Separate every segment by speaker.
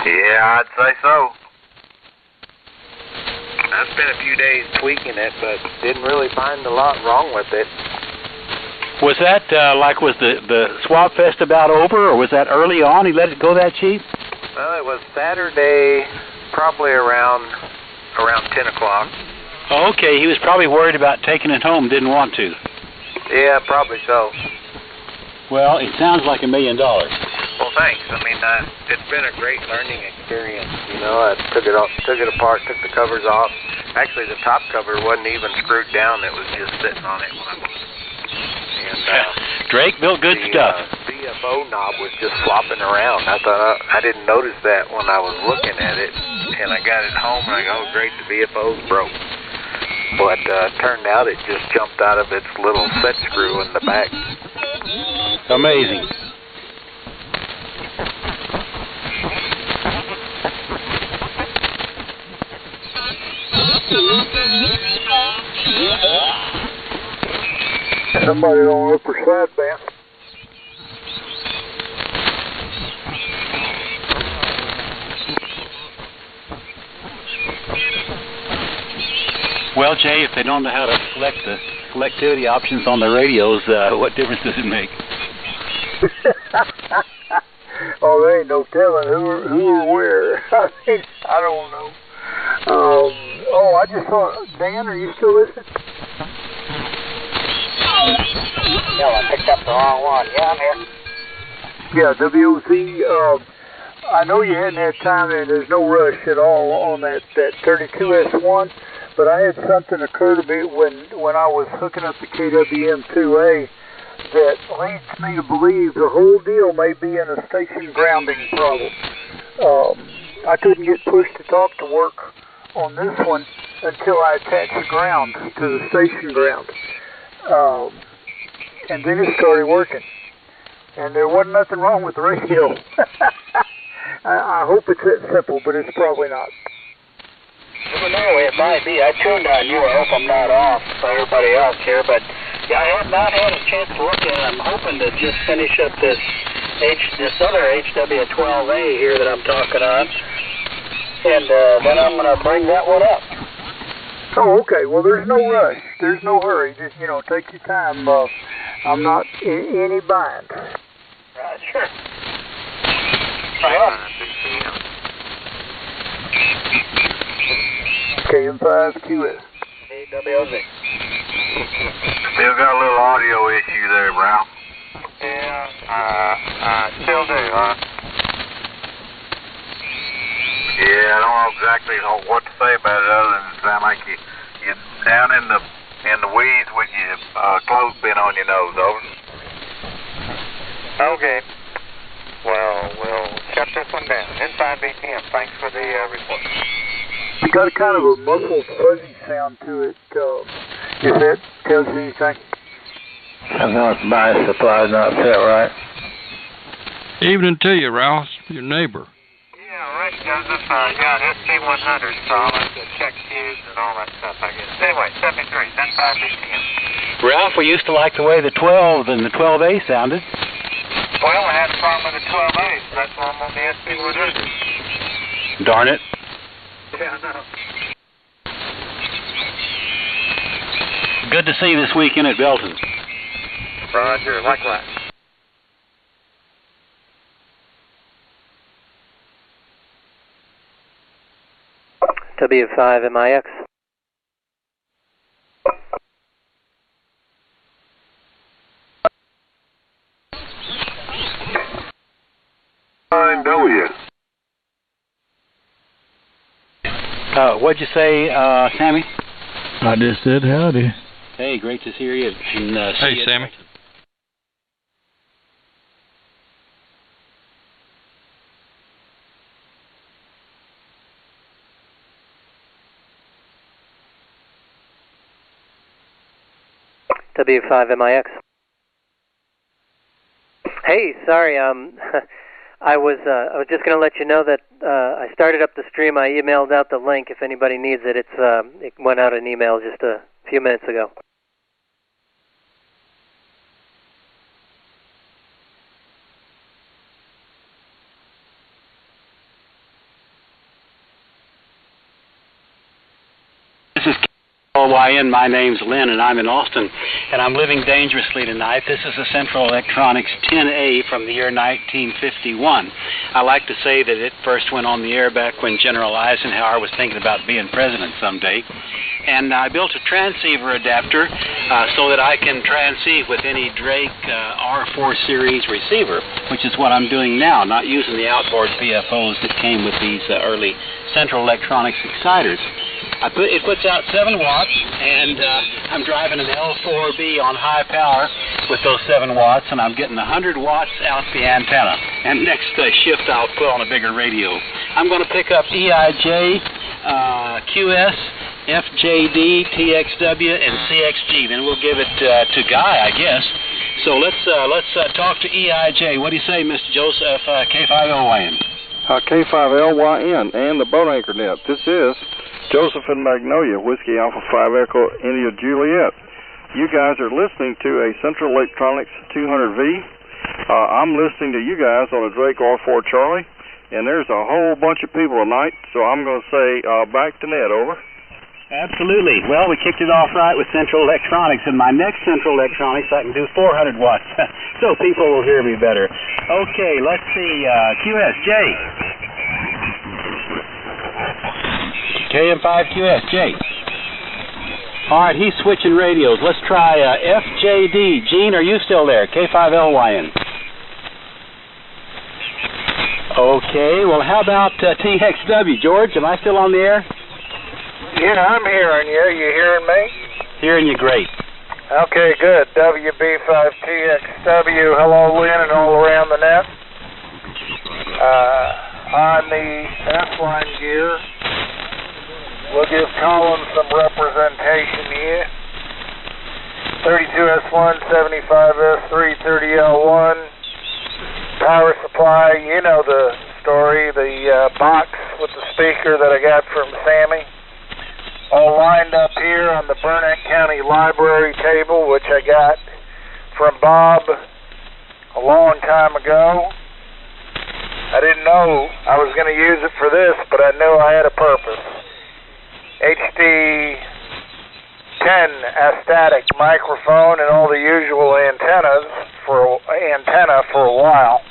Speaker 1: Yeah, I'd say so. I spent a few days tweaking it, but didn't really find a lot wrong with it.
Speaker 2: Was that, was the Swap Fest about over, or was that early on? He let it go that cheap?
Speaker 1: Well, it was Saturday, probably around 10 o'clock.
Speaker 2: Oh, okay, he was probably worried about taking it home, didn't want to.
Speaker 1: Yeah, probably so.
Speaker 2: Well, it sounds like $1 million.
Speaker 1: Well, thanks. I mean, it's been a great learning experience. You know, I took it apart, took the covers off. Actually, the top cover wasn't even screwed down. It was just sitting on it when I bought it. And
Speaker 2: Drake built good stuff.
Speaker 1: The BFO knob was just flopping around. I thought I didn't notice that when I was looking at it, and I got it home and I go, oh, great, the BFO's broke. But turned out it just jumped out of its little set screw in the back.
Speaker 2: Amazing.
Speaker 3: Somebody on upper sideband.
Speaker 2: Well, Jay, if they don't know how to select the selectivity options on the radios, what difference does it make?
Speaker 3: Oh, there ain't no telling who or where. I mean, I don't know. I just saw Dan. Are you still listening?
Speaker 4: No, I picked up the wrong one. Yeah, I'm here.
Speaker 3: Yeah, WOZ. I know you hadn't had time, and there's no rush at all on that 32S1. But I had something occur to me when I was hooking up the KWM2A that leads me to believe the whole deal may be in a station grounding problem. I couldn't get push to talk to work on this one until I attached the ground to the station ground. And then it started working. And there wasn't nothing wrong with the radio. I hope it's that simple, but it's probably not.
Speaker 4: Never know, it might be. I tuned on you. I hope I'm not off for everybody else here, but yeah, I have not had a chance to look at it. I'm hoping to just finish up this other HW12A here that I'm talking on, and then I'm going to bring that one up.
Speaker 3: Oh, okay. Well, there's no rush. There's no hurry. Just, take your time. I'm not in any bind.
Speaker 4: Right, sure. Right.
Speaker 3: KM5QS.
Speaker 4: AWOZ.
Speaker 1: Still got a little audio issue there, Brown.
Speaker 4: Yeah, still do, huh?
Speaker 1: Yeah, I don't know exactly what to say about it other than it sound like you're down in the weeds with your clothespin on your nose. Over.
Speaker 4: Okay. Well, we'll shut this one down. Inside BTM. Thanks for the report.
Speaker 3: It's got a kind of a muffled, fuzzy sound to it. If that tells you anything.
Speaker 5: I'm not bias supply, not set right.
Speaker 6: Evening to you, Rouse, your neighbor.
Speaker 4: Yeah, right, Joseph. Yeah, SC100 solid, check fuse and all that stuff, I guess. Anyway, 73, 10.5 BTM.
Speaker 2: Ralph, we used to like the way the 12 and the 12A sounded.
Speaker 4: Well, I had a problem with the 12A, so that's why I'm on the SC100.
Speaker 2: Darn it.
Speaker 4: Yeah, I know.
Speaker 2: Good to see you this weekend at Belton.
Speaker 4: Roger, likewise. W5MIX.
Speaker 1: W.
Speaker 2: What'd you say, Sammy?
Speaker 6: I just said howdy.
Speaker 2: Hey, great to hear you. And,
Speaker 6: hey, Sammy.
Speaker 7: W5MIX. Hey, sorry, I was just going to let you know that I started up the stream. I emailed out the link if anybody needs it. It went out an email just a few minutes ago.
Speaker 2: KFILYN, my name's Lynn, and I'm in Austin, and I'm living dangerously tonight. This is a Central Electronics 10A from the year 1951. I like to say that it first went on the air back when General Eisenhower was thinking about being president someday. And I built a transceiver adapter so that I can transceive with any Drake R4 series receiver, which is what I'm doing now, not using the outboard PFOs that came with these early Central Electronics exciters. It puts out 7 watts, and I'm driving an L4B on high power with those 7 watts, and I'm getting 100 watts out the antenna. And next shift, I'll put on a bigger radio. I'm going to pick up EIJ, QS, FJD, TXW, and CXG. Then we'll give it to Guy, I guess. So let's talk to EIJ. What do you say, Mr. Joseph, K5LYN?
Speaker 8: K5LYN and the Boat Anchor Net. This is Joseph and Magnolia, Whiskey Alpha 5 Echo India Juliet. You guys are listening to a Central Electronics 200V. I'm listening to you guys on a Drake R4 Charlie, and there's a whole bunch of people tonight, so I'm going to say back to net, over.
Speaker 2: Absolutely. Well, we kicked it off right with Central Electronics, and my next Central Electronics I can do 400 watts, so people will hear me better. Okay, let's see, QSJ. KM5QSJ. All right, he's switching radios. Let's try FJD. Gene, are you still there? K5LYN. Okay, well, how about TXW? George, am I still on the air?
Speaker 3: Yeah, I'm hearing you. You hearing me?
Speaker 2: Hearing you great.
Speaker 3: Okay, good. WB5TXW, hello, Lynn, and all around the net. On the F-line gear, we'll give Colin some representation here. 32S1, 75S3, 30L1. Power supply, you know the story, the box with the speaker that I got from Sammy. All lined up here on the Burnett County Library table, which I got from Bob a long time ago. I didn't know I was going to use it for this, but I knew I had a purpose. HD 10 astatic microphone and all the usual antenna for a while.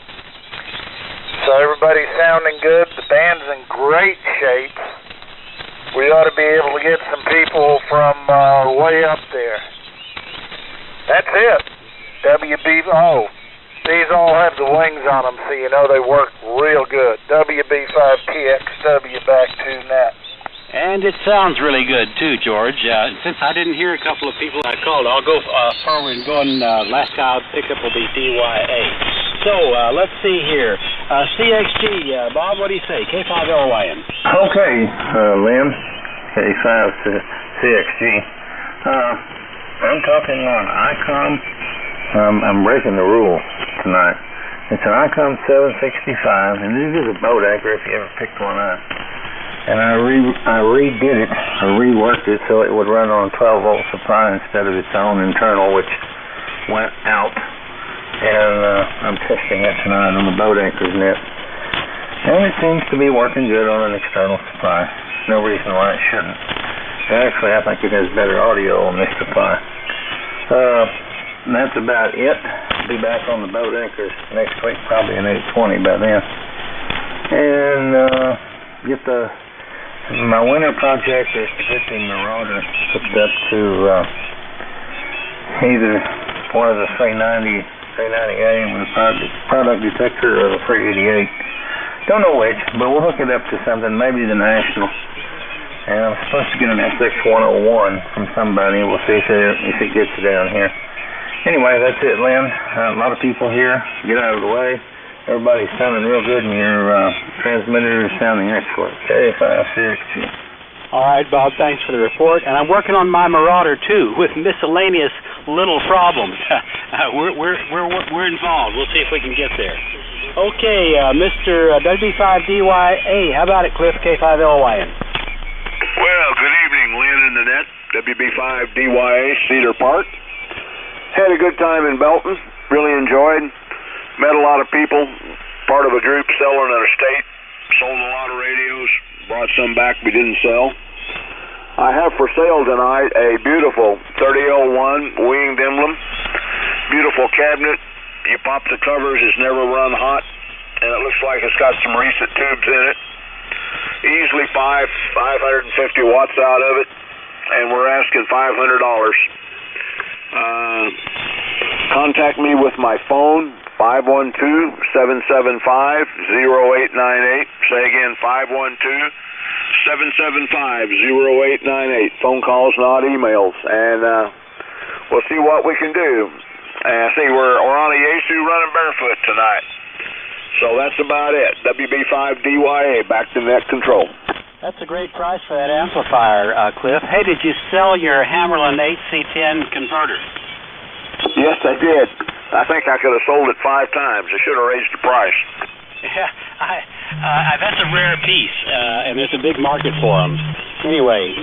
Speaker 3: So everybody's sounding good. The band's in great shape. We ought to be able to get some people from way up there. That's it. WB. These all have the wings on them, so you know they work real good. WB5TXW back to net.
Speaker 2: And it sounds really good, too, George. Since I didn't hear a couple of people I called, I'll go forward and go on. Last guy I'll pick up will be DYA. So, let's see here. CXG, Bob, what do you say? K5LYN.
Speaker 5: Okay, Lynn, K5 to CXG. I'm talking on ICOM. I'm breaking the rule tonight. It's an ICOM 765, and this is a boat anchor if you ever picked one up. And I redid it, I reworked it so it would run on 12-volt supply instead of its own internal, which went out. And I'm testing it tonight on the boat anchor's net. And it seems to be working good on an external supply. No reason why it shouldn't. Actually, I think it has better audio on this supply. And that's about it. I'll be back on the boat anchors next week, probably in 820 by then. And get my winter project is to get the Marauder hooked up to either one of the 390A with a product detector or the 388. Don't know which, but we'll hook it up to something, maybe the National. And I'm supposed to get an SX101 from somebody. We'll see if it gets down here. Anyway, that's it, Lynn. A lot of people here. Get out of the way. Everybody's sounding real good, and your transmitter is sounding excellent. K5CXG.
Speaker 2: All right, Bob, thanks for the report. And I'm working on my Marauder, too, with miscellaneous little problems. We're involved. We'll see if we can get there. Okay, Mr. WB5DYA, how about it, Cliff, K5LYN?
Speaker 9: Well, good evening, Lynn and Nanette, WB5DYA, Cedar Park. Had a good time in Belton, really enjoyed. Met a lot of people, part of a group selling an estate, sold a lot of radios, brought some back we didn't sell. I have for sale tonight a beautiful 3001 winged emblem. Beautiful cabinet. You pop the covers, it's never run hot, and it looks like it's got some recent tubes in it. Easily 550 watts out of it, and we're asking $500. Contact me with my phone, 512-775-0898. Say again, 512-775-0898. Phone calls, not emails. And we'll see what we can do. See, we're on a Yaesu running barefoot tonight. So that's about it. WB5DYA, back to net control.
Speaker 2: That's a great price for that amplifier, Cliff. Hey, did you sell your Hammerlin HC10 converter?
Speaker 9: Yes, I did. I think I could have sold it 5 times. I should have raised the price.
Speaker 2: Yeah, that's a rare piece, and there's a big market for them. Anyway,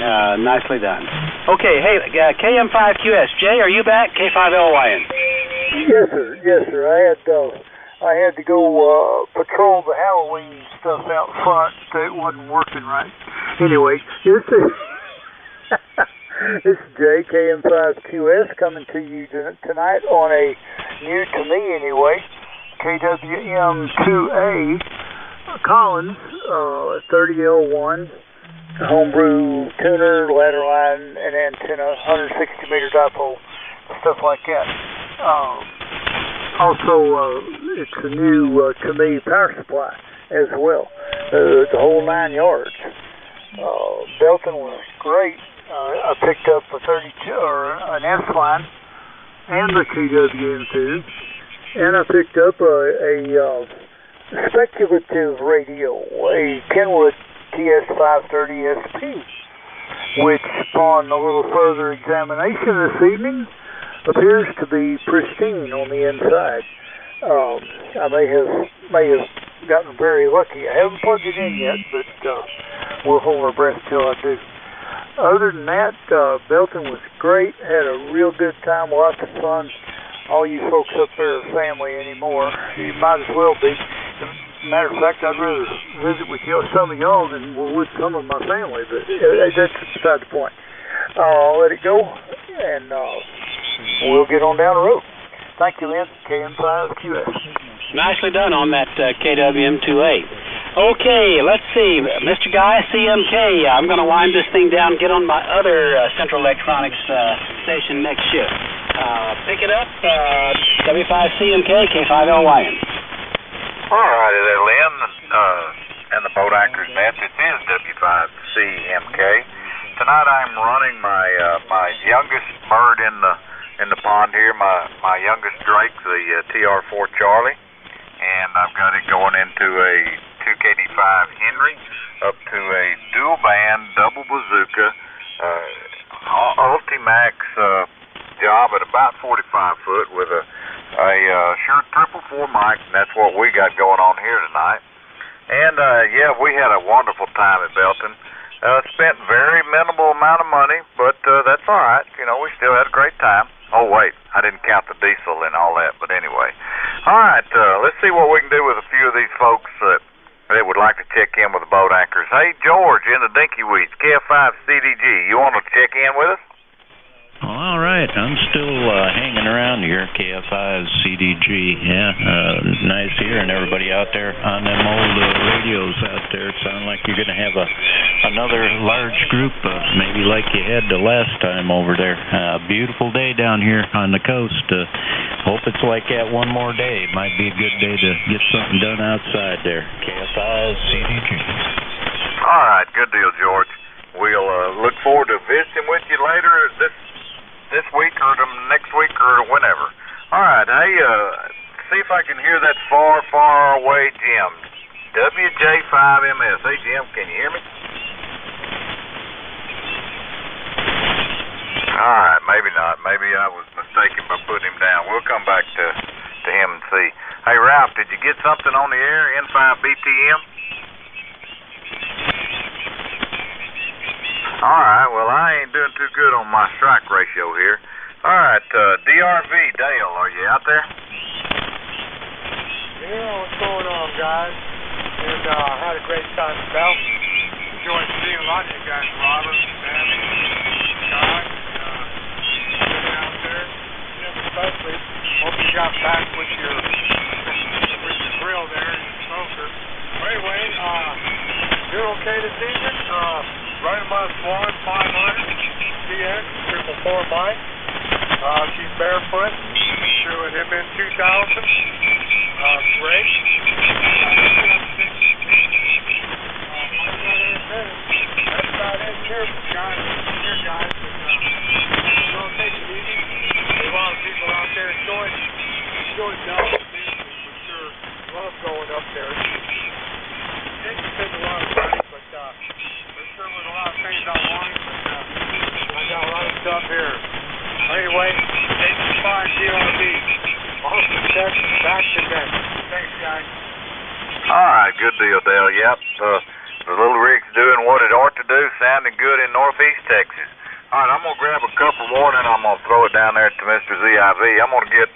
Speaker 2: nicely done. Okay, hey, KM5QS. Jay, are you back? K5LYN.
Speaker 3: Yes, sir. Yes, sir. I had to go patrol the Halloween stuff out front. It wasn't working right. Anyway, this is Jay, KM5QS, coming to you tonight on a new to me anyway, KWM2A Collins 30L1 homebrew tuner, ladder line, and antenna, 160 meter dipole, stuff like that. Also, it's a new to me power supply as well, the whole 9 yards. Belton was great. I picked up a 32 or an S line and the KWM2, and I picked up a speculative radio, a Kenwood TS530SP, which upon a little further examination this evening appears to be pristine on the inside. I may have gotten very lucky. I haven't plugged it in yet, but we'll hold our breath till I do. Other than that, Belton was great. Had a real good time, lots of fun. All you folks up there are family anymore. You might as well be. As a matter of fact, I'd rather visit with some of y'all than with some of my family, but that's beside the point. I'll let it go, and we'll get on down the road. Thank you, Lynn. KM5QS.
Speaker 2: Nicely done on that KWM2A. Okay, let's see. Mr. Guy, CMK, I'm going to wind this thing down, get on my other Central Electronics station next shift. Pick it up, W5CMK, K5LYN.
Speaker 1: All righty there, Lynn, and the Boat Anchors Net. It is W5CMK. Tonight I'm running my youngest bird in the pond here, my youngest drake, the TR4 Charlie, and I've got it going into a 2KD5 Henry up to a dual band double bazooka Ultimax job at about 45 foot with a Shure 444 mic, and that's what we got going on here tonight. And yeah, we had a wonderful time at Belton. Spent very minimal amount of money, but that's all right. You know, we still had a great time. Oh wait, I didn't count the diesel and all that, but anyway. All right, let's see what we can do with a few of these folks that would like to check in with the Boat Anchors. Hey, George in the Dinky Weeds, KF5CDG, you want to check in with us?
Speaker 10: All right, I'm still hanging around here, KF5CDG. Yeah, nice hearing everybody out there on them old radios out there. It sounds like you're going to have another large group, maybe like you had the last time over there. Beautiful day down here on the coast. Hope it's like that one more day. Might be a good day to get something done outside there. KF5CDG.
Speaker 1: All right, good deal, George. We'll look forward to visiting with you later this week or next week or whenever. All right, hey, see if I can hear that far, far away Jim. WJ5MS. Hey, Jim, can you hear me? All right, maybe not. Maybe I was mistaken by putting him down. We'll come back to him and see. Hey, Ralph, did you get something on the air, N5BTM? All right, well, I ain't doing too good on my strike ratio here. All right, DRV, Dale, are you out there?
Speaker 11: Yeah, what's going on, guys? And I had a great time at Belton. enjoyed seeing a lot of you guys, Robert, Sammy, Scott, sitting out there. Especially, hope you got back with your grill there and your smoker. Anyway, you're okay this evening? Right about Swan 500 CX 444 Mike. She's barefoot. She would have been 2,000. Great. That's about it here, guys. Don't take it easy. There's a lot of people out there enjoy Dallas business for sure. Love going up there. It can take a lot of money, but there sure was a lot of things I wanted, but I got a lot of stuff here. Anyway, 85 DRB. Austin, Texas, back to back. Thanks, guys.
Speaker 1: All right, good deal, Dale. Yep, the little rig's doing what it ought to do, sounding good in northeast Texas. All right, I'm going to grab a couple more, and then I'm going to throw it down there to Mr. ZIV. I'm going to get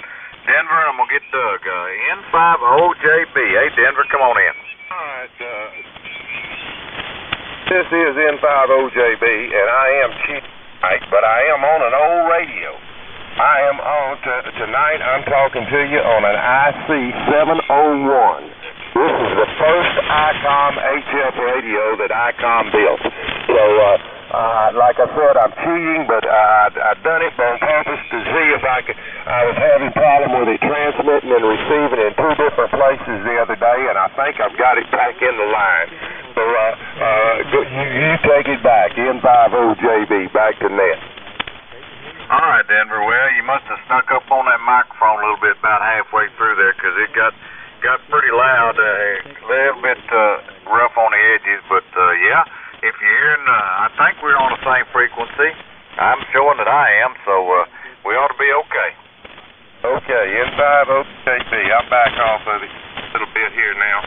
Speaker 1: Denver, and I'm going to get Doug. N50JB. Hey, Denver, come on in.
Speaker 12: All right, this is N50JB, and I am Chief Mike, but I am on an old radio. I am on, tonight I'm talking to you on an IC701. This is the first ICOM HF radio that ICOM built. So, like I said, I'm cheating, but I done it on purpose to see if I could. I was having problem with it transmitting and receiving in two different places the other day, and I think I've got it back in the line. So, you take it back, N50JB, back to net.
Speaker 1: All right, Denver. Well, you must have snuck up on that microphone a little bit about halfway through there, because it got pretty loud, a little bit rough on the edges, but yeah, if you're hearing, I think we're on the same frequency. I'm showing that I am, so we ought to be okay.
Speaker 12: Okay, N50JB, I'm back off of it a little bit here now.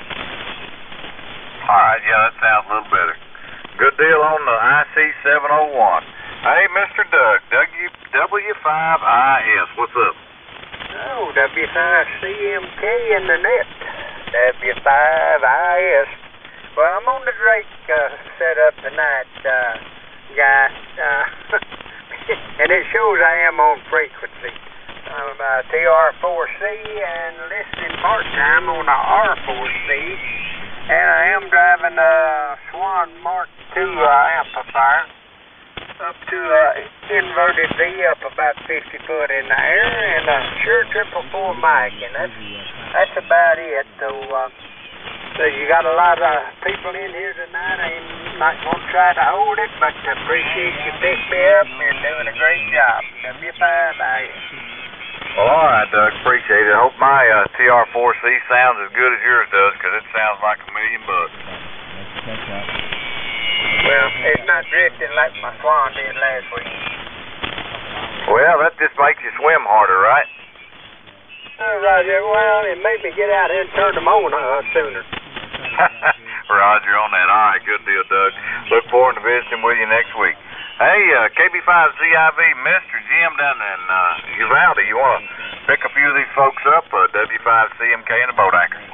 Speaker 1: All right, yeah, that sounds a little better. Good deal on the IC701. Hey, Mr. Doug, W5IS, what's up?
Speaker 13: Oh, W5CMK in the net. W5IS. Well, I'm on the Drake setup tonight, guys. And it shows I am on frequency. I'm TR4C and listening part-time on the R4C. And I am driving a Swan Mark II amplifier up to inverted V up about 50 foot in the air, and sure 444 mic, and that's about it. So you got a lot of people in here tonight. I'm not going to try to hold it, but appreciate you picking me up. You're doing a great job. W5IS.
Speaker 1: Well, all right, Doug. Appreciate it. I hope my TR4C sounds as good as yours does, because it sounds like $1 million.
Speaker 13: Well, it's not drifting like my Swan did last week.
Speaker 1: Well, that just makes you swim harder, right?
Speaker 13: Roger. Well, it made me get out and turn them on sooner.
Speaker 1: Roger on that. All right, good deal, Doug. Look forward to visiting with you next week. Hey, KB5ZIV, Mr. Jim down in Uvalde, you want to pick a few of these folks up, W5CMK and the boat anchors?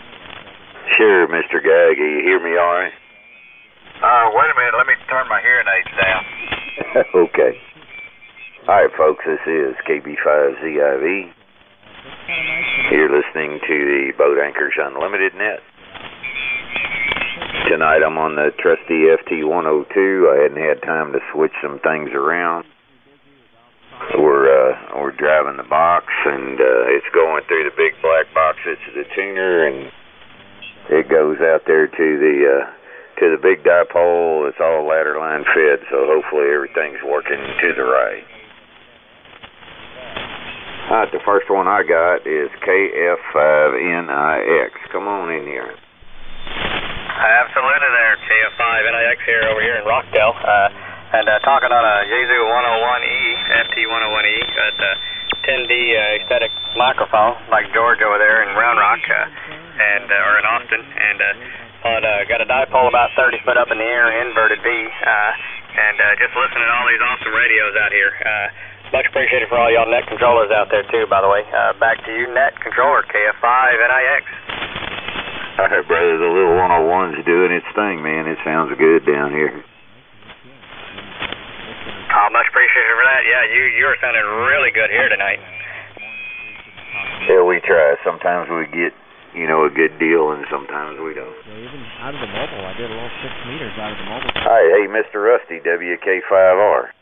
Speaker 14: Sure, Mr. Gag. You hear me all right?
Speaker 1: Wait a minute. Let me turn my hearing aids down.
Speaker 14: Okay. All right, folks. This is KB5ZIV. You're listening to the Boat Anchors Unlimited net. Tonight I'm on the trusty FT102. I hadn't had time to switch some things around. We're driving the box, and it's going through the big black box. It's the tuner, and it goes out there to the big dipole. It's all ladder line fed, so hopefully everything's working to the right. All right, the first one I got is KF5NIX. Come on in here.
Speaker 15: Absolutely there, KF5NIX over here in Rockdale. And talking on a Yaesu 101E, FT101E, got a 10D aesthetic microphone like George over there in Round Rock, or in Austin. And got a dipole about 30 foot up in the air, inverted V. And just listening to all these awesome radios out here. Much appreciated for all y'all net controllers out there too, by the way. Back to you, net controller, KF5NIX.
Speaker 14: All right, brother, the little 101's doing its thing, man. It sounds good down here.
Speaker 15: Oh, much appreciated for that. Yeah, you were sounding really good here tonight.
Speaker 14: Yeah, we try. Sometimes we get, a good deal, and sometimes we don't.
Speaker 16: Yeah, even out of the mobile, I did a little 6 meters out of the mobile.
Speaker 14: Hi, hey, Mr. Rusty, WK5R.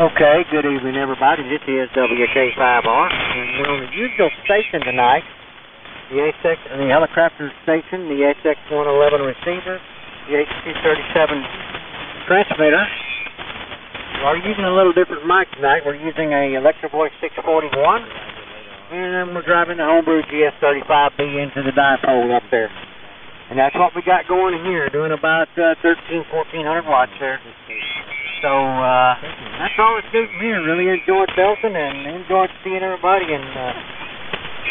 Speaker 17: Okay, good evening, everybody. This is WK5R, and we're on the usual station tonight, the helicopter station, the SX-111 receiver, the HC-37 transmitter. We're using a little different mic tonight. We're using a Electro Voice 641, and then we're driving the Homebrew GS35B into the dipole up there. And that's what we got going in here, doing about 1,400 watts there. So that's all it's doing here. Really enjoyed Belton and enjoyed seeing everybody and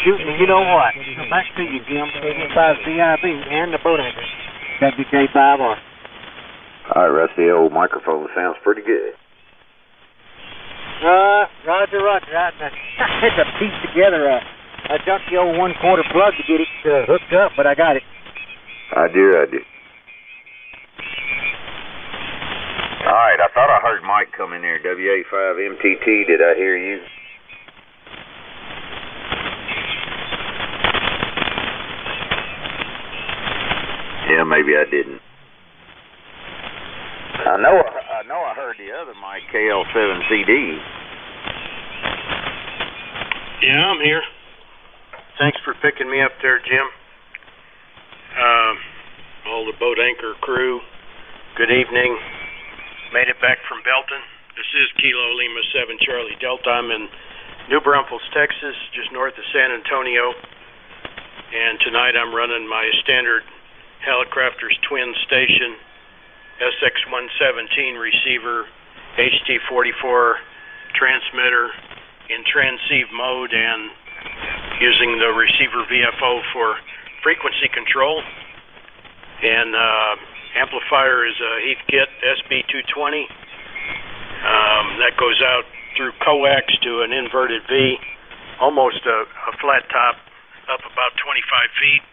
Speaker 17: shooting. You know what? Back to you, Jim. 85CIB and the boat anchor. WK5R.
Speaker 14: All right, Rusty, old microphone sounds pretty good.
Speaker 17: Roger. I had to piece together a junky old 1/4 plug to get it hooked up, but I got it.
Speaker 14: I do. All right, I thought I heard Mike come in there. WA5MTT, did I hear you? Yeah, maybe I didn't. I know I heard the other Mike, KL7CD.
Speaker 18: Yeah, I'm here. Thanks for picking me up there, Jim. All the boat anchor crew, good evening. Made it back from Belton. This is Kilo Lima 7 Charlie Delta. I'm in New Braunfels, Texas, just north of San Antonio. And tonight I'm running my standard Helicrafters twin station, SX-117 receiver, HT-44 transmitter in transceive mode and using the receiver VFO for frequency control. And amplifier is a Heathkit SB220. That goes out through coax to an inverted V, almost a flat top, up about 25 feet.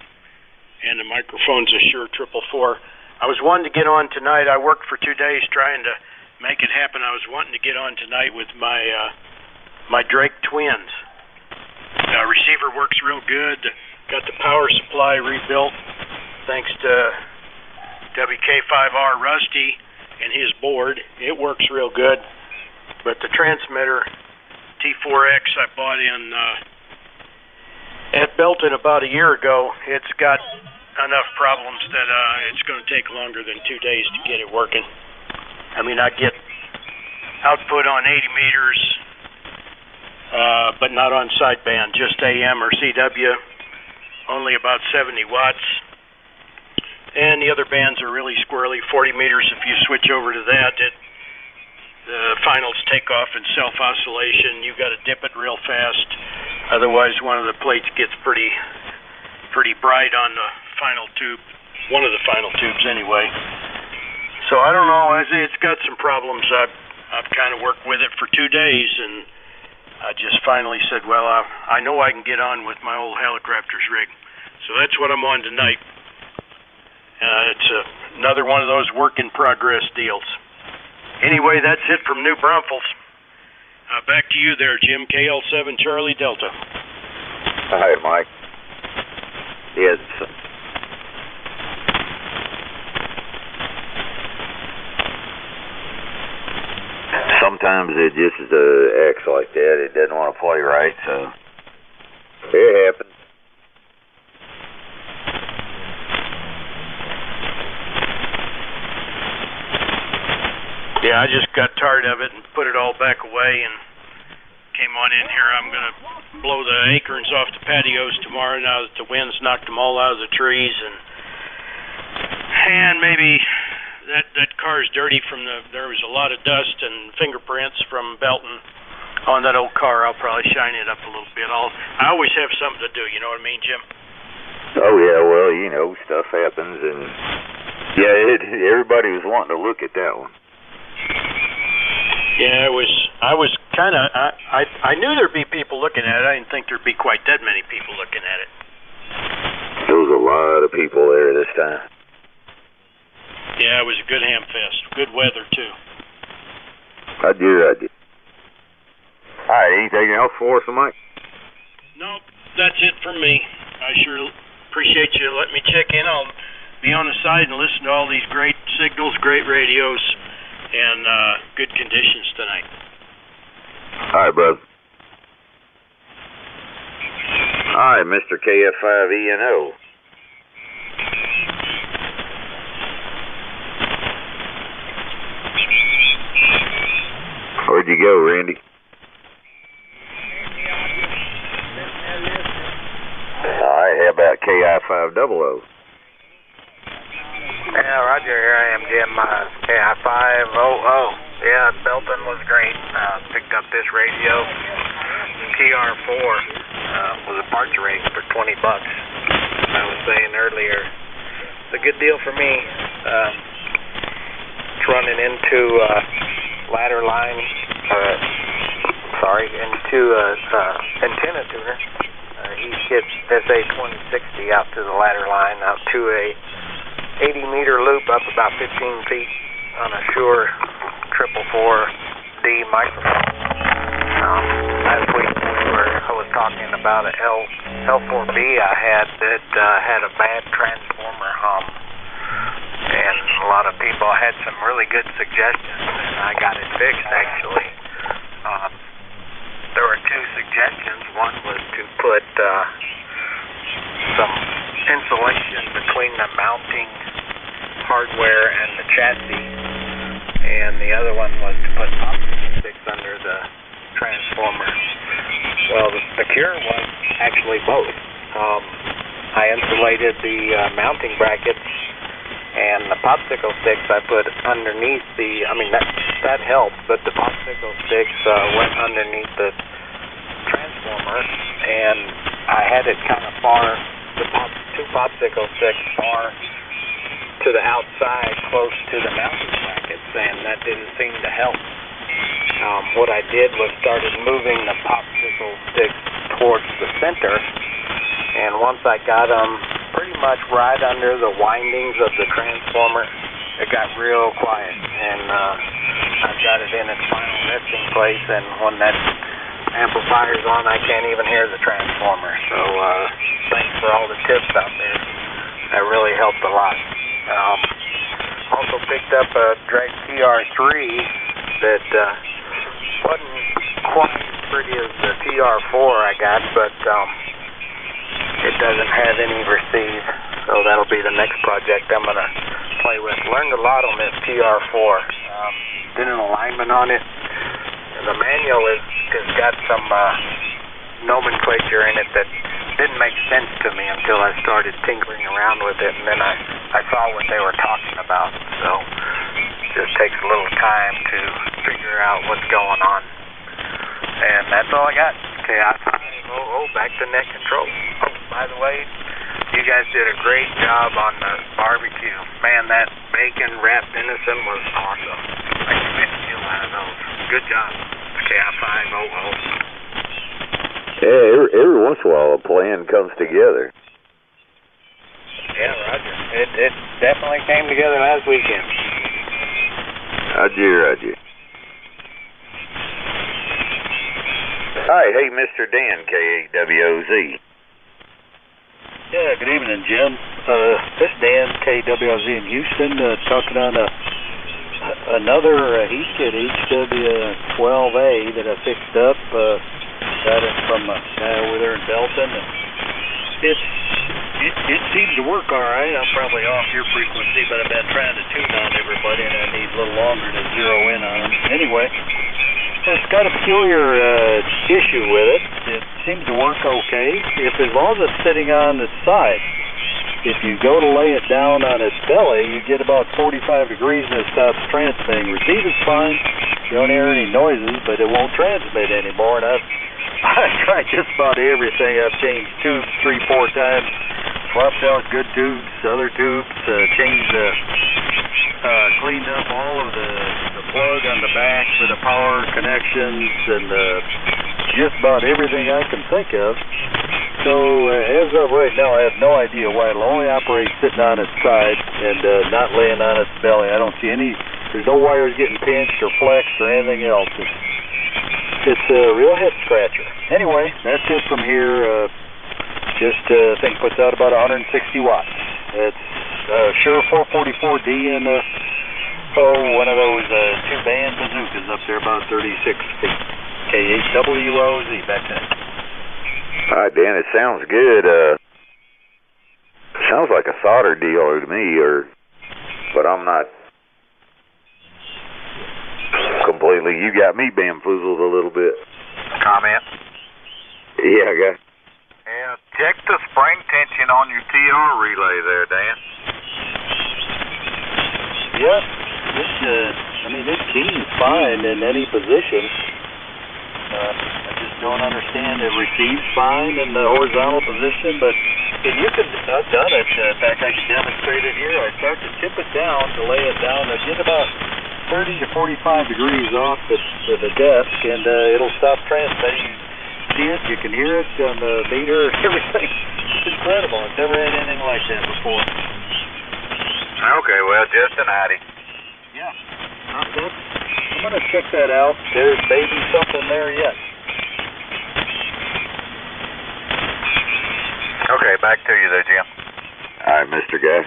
Speaker 18: And the microphone's a Shure 444. I was wanting to get on tonight. I worked for 2 days trying to make it happen. I was wanting to get on tonight with my Drake twins. Receiver works real good. Got the power supply rebuilt thanks to WK5R Rusty and his board. It works real good. But the transmitter T4X I bought in at Belton about a year ago, it's got enough problems that it's going to take longer than 2 days to get it working. I mean, I get output on 80 meters, but not on sideband, just AM or CW, only about 70 watts. And the other bands are really squirrely, 40 meters. If you switch over to that, the finals take off in self-oscillation. You've got to dip it real fast. Otherwise, one of the plates gets pretty bright on the final tube, one of the final tubes anyway. So I don't know. It's got some problems. I've kind of worked with it for 2 days, and I just finally said, well, I know I can get on with my old Helicrafters rig. So that's what I'm on tonight. It's another one of those work-in-progress deals. Anyway, that's it from New Braunfels. Back to you there, Jim. KL7 Charlie Delta.
Speaker 14: Hi, Mike. Yes. Sometimes it just acts like that. It doesn't want to play right, so it happens.
Speaker 18: Yeah, I just got tired of it and put it all back away and came on in here. I'm going to blow the acorns off the patios tomorrow now that the wind's knocked them all out of the trees. And maybe that car's dirty from there was a lot of dust and fingerprints from Belton on that old car. I'll probably shine it up a little bit. I always have something to do, you know what I mean, Jim?
Speaker 14: Oh, yeah, well, stuff happens. And, yeah, everybody was wanting to look at that one.
Speaker 18: Yeah, I was I knew there'd be people looking at it. I didn't think there'd be quite that many people looking at it.
Speaker 14: There was a lot of people there this time.
Speaker 18: Yeah, it was a good ham fest. Good weather, too.
Speaker 14: Roger. All right, anything else for us, Mike?
Speaker 18: Nope, that's it from me. I sure appreciate you letting me check in. I'll be on the side and listen to all these great signals, great radios, and good conditions tonight.
Speaker 14: All right, brother. All right, Mr. KF5ENO. Where'd you go, Randy? All right, how about KI500?
Speaker 1: Yeah, Roger, here I am, Jim, KI500. Yeah, Belton was great. Picked up this radio, TR4, was a parts rate for $20. I was saying earlier, it's a good deal for me. It's running into ladder line, into antenna tuner. He hit SA2060 out to the ladder line, out to a 80-meter loop up about 15 feet on a Shure 444D microphone. Last week I was talking about a L4B I had that had a bad transformer hum. And a lot of people had some really good suggestions, and I got it fixed, actually. There were two suggestions. One was to put some insulation between the mounting hardware and the chassis, and the other one was to put popsicle sticks under the transformer. Well, the cure was actually both. I insulated the mounting brackets, and the popsicle sticks I put underneath that helped, but the popsicle sticks went underneath the transformer, and I had it kind of far, two popsicle sticks far to the outside, close to the mounting brackets, and that didn't seem to help. What I did was started moving the popsicle sticks towards the center, and once I got them pretty much right under the windings of the transformer, it got real quiet, and I've got it in its final resting place, and when that amplifier's on, I can't even hear the transformer. So thanks for all the tips out there. That really helped a lot. Also picked up a Drake TR3 that wasn't quite as pretty as the TR4 I got, but it doesn't have any receive, so that'll be the next project I'm going to play with. Learned a lot on this TR4. Did an alignment on it. And the manual has got some nomenclature in it that didn't make sense to me until I started tinkering around with it, and then I saw what they were talking about. So it just takes a little time to figure out what's going on. And that's all I got. KI500, back to net control. Oh, by the way, you guys did a great job on the barbecue. Man, that bacon wrapped venison was awesome. I can make a meal out of those. Good job, KI500.
Speaker 14: Yeah, every once in a while a plan comes together.
Speaker 1: Yeah, Roger. It definitely came together last weekend.
Speaker 14: Roger. Hi, hey, Mr. Dan, KWOZ.
Speaker 19: Yeah, good evening, Jim. This is Dan, KWOZ in Houston, talking on another heat kit, HW12A that I fixed up. Got it from a guy over there in Belton. And it seems to work all right. I'm probably off your frequency, but I've been trying to tune on everybody, and I need a little longer to zero in on them. Anyway, it's got a peculiar issue with it. It seems to work okay, as long as it's sitting on its side. If you go to lay it down on its belly, you get about 45 degrees and it stops transmitting. Receive is fine. You don't hear any noises, but it won't transmit anymore. And I've tried just about everything. I've changed tubes 3-4 times, swapped out good tubes, other tubes, changed the cleaned up all of the plug on the back for the power connections and just about everything I can think of. So as of right now, I have no idea why it'll only operate sitting on its side and not laying on its belly. I don't see any, there's no wires getting pinched or flexed or anything else. It's a real head scratcher. Anyway, that's it from here. Thing puts out about 160 watts. It's Shure 444D and one of those two-band bazookas up there about 36 feet. K8WOZ back then.
Speaker 14: All right, Dan, it sounds good. Sounds like a solder dealer to me, but I'm not completely. You got me bamboozled a little bit.
Speaker 1: Comment?
Speaker 14: Yeah, I got.
Speaker 1: Yeah, check the spring tension on your TR relay there, Dan.
Speaker 19: Yep. This key's fine in any position. I just don't understand. It receives fine in the horizontal position, but I've done it. In fact, I can demonstrate it here. I start to tip it down to lay it down. I get about 30 to 45 degrees off the desk, and it'll stop transmitting. See it? You can hear it on the meter and everything. It's incredible. I've never had anything like that before.
Speaker 1: Okay, well, just an Addy.
Speaker 19: Yeah. I'm going to check that out. There's maybe something there yet.
Speaker 1: Okay, back to you there, Jim.
Speaker 14: All right, Mr. Guy.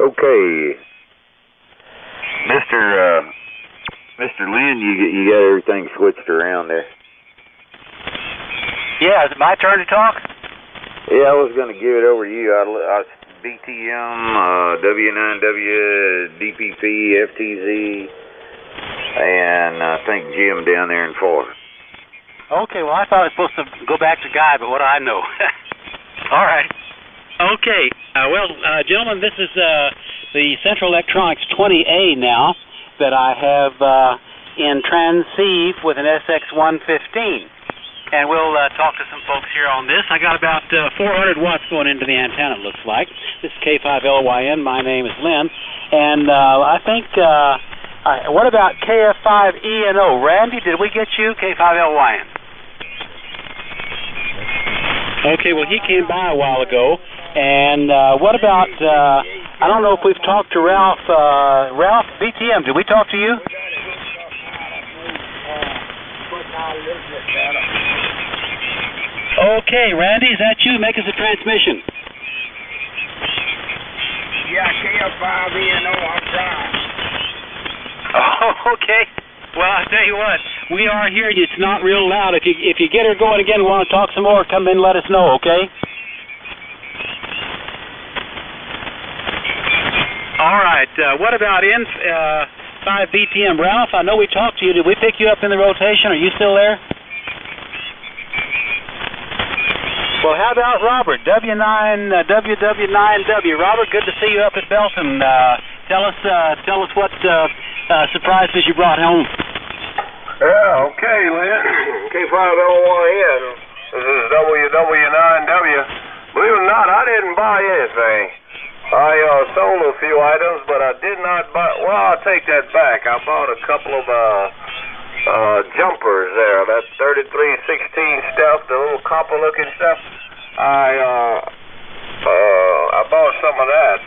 Speaker 14: Okay. Mr. Lynn, you got everything switched around there.
Speaker 2: Yeah, is it my turn to talk?
Speaker 14: Yeah, I was going to give it over to you. I BTM, W9W, DPP, FTZ, and I think Jim down there in Florida.
Speaker 2: Okay, well, I thought I was supposed to go back to Guy, but what do I know? All right. Okay. Gentlemen, this is the Central Electronics 20A now that I have in transceive with an SX115. And we'll talk to some folks here on this. I got about 400 watts going into the antenna, it looks like. This is K5LYN. My name is Lynn. And I think, what about KF5ENO? Randy, did we get you? K5LYN. Okay, well, he came by a while ago. And what about, I don't know if we've talked to Ralph. Ralph, BTM, did we talk to you? Okay, Randy, is that you? Make us a transmission.
Speaker 13: Yeah, KF5ENO, I'm trying.
Speaker 2: Oh, okay. Well, I'll tell you what, we are here. It's not real loud. If you get her going again, want to talk some more, come in and let us know, okay? All right. What about N5 BTM? Ralph, I know we talked to you. Did we pick you up in the rotation? Are you still there? Well, how about Robert, WW9W? Robert, good to see you up at Belton. Tell us what surprises you brought home.
Speaker 12: Yeah, okay, Lynn. K5LYN. This is WW9W. Believe it or not, I didn't buy anything. I sold a few items, but I did not buy. Well, I'll take that back. I bought a couple of jumpers there. That 3316 stuff, the little copper-looking stuff. I bought some of that.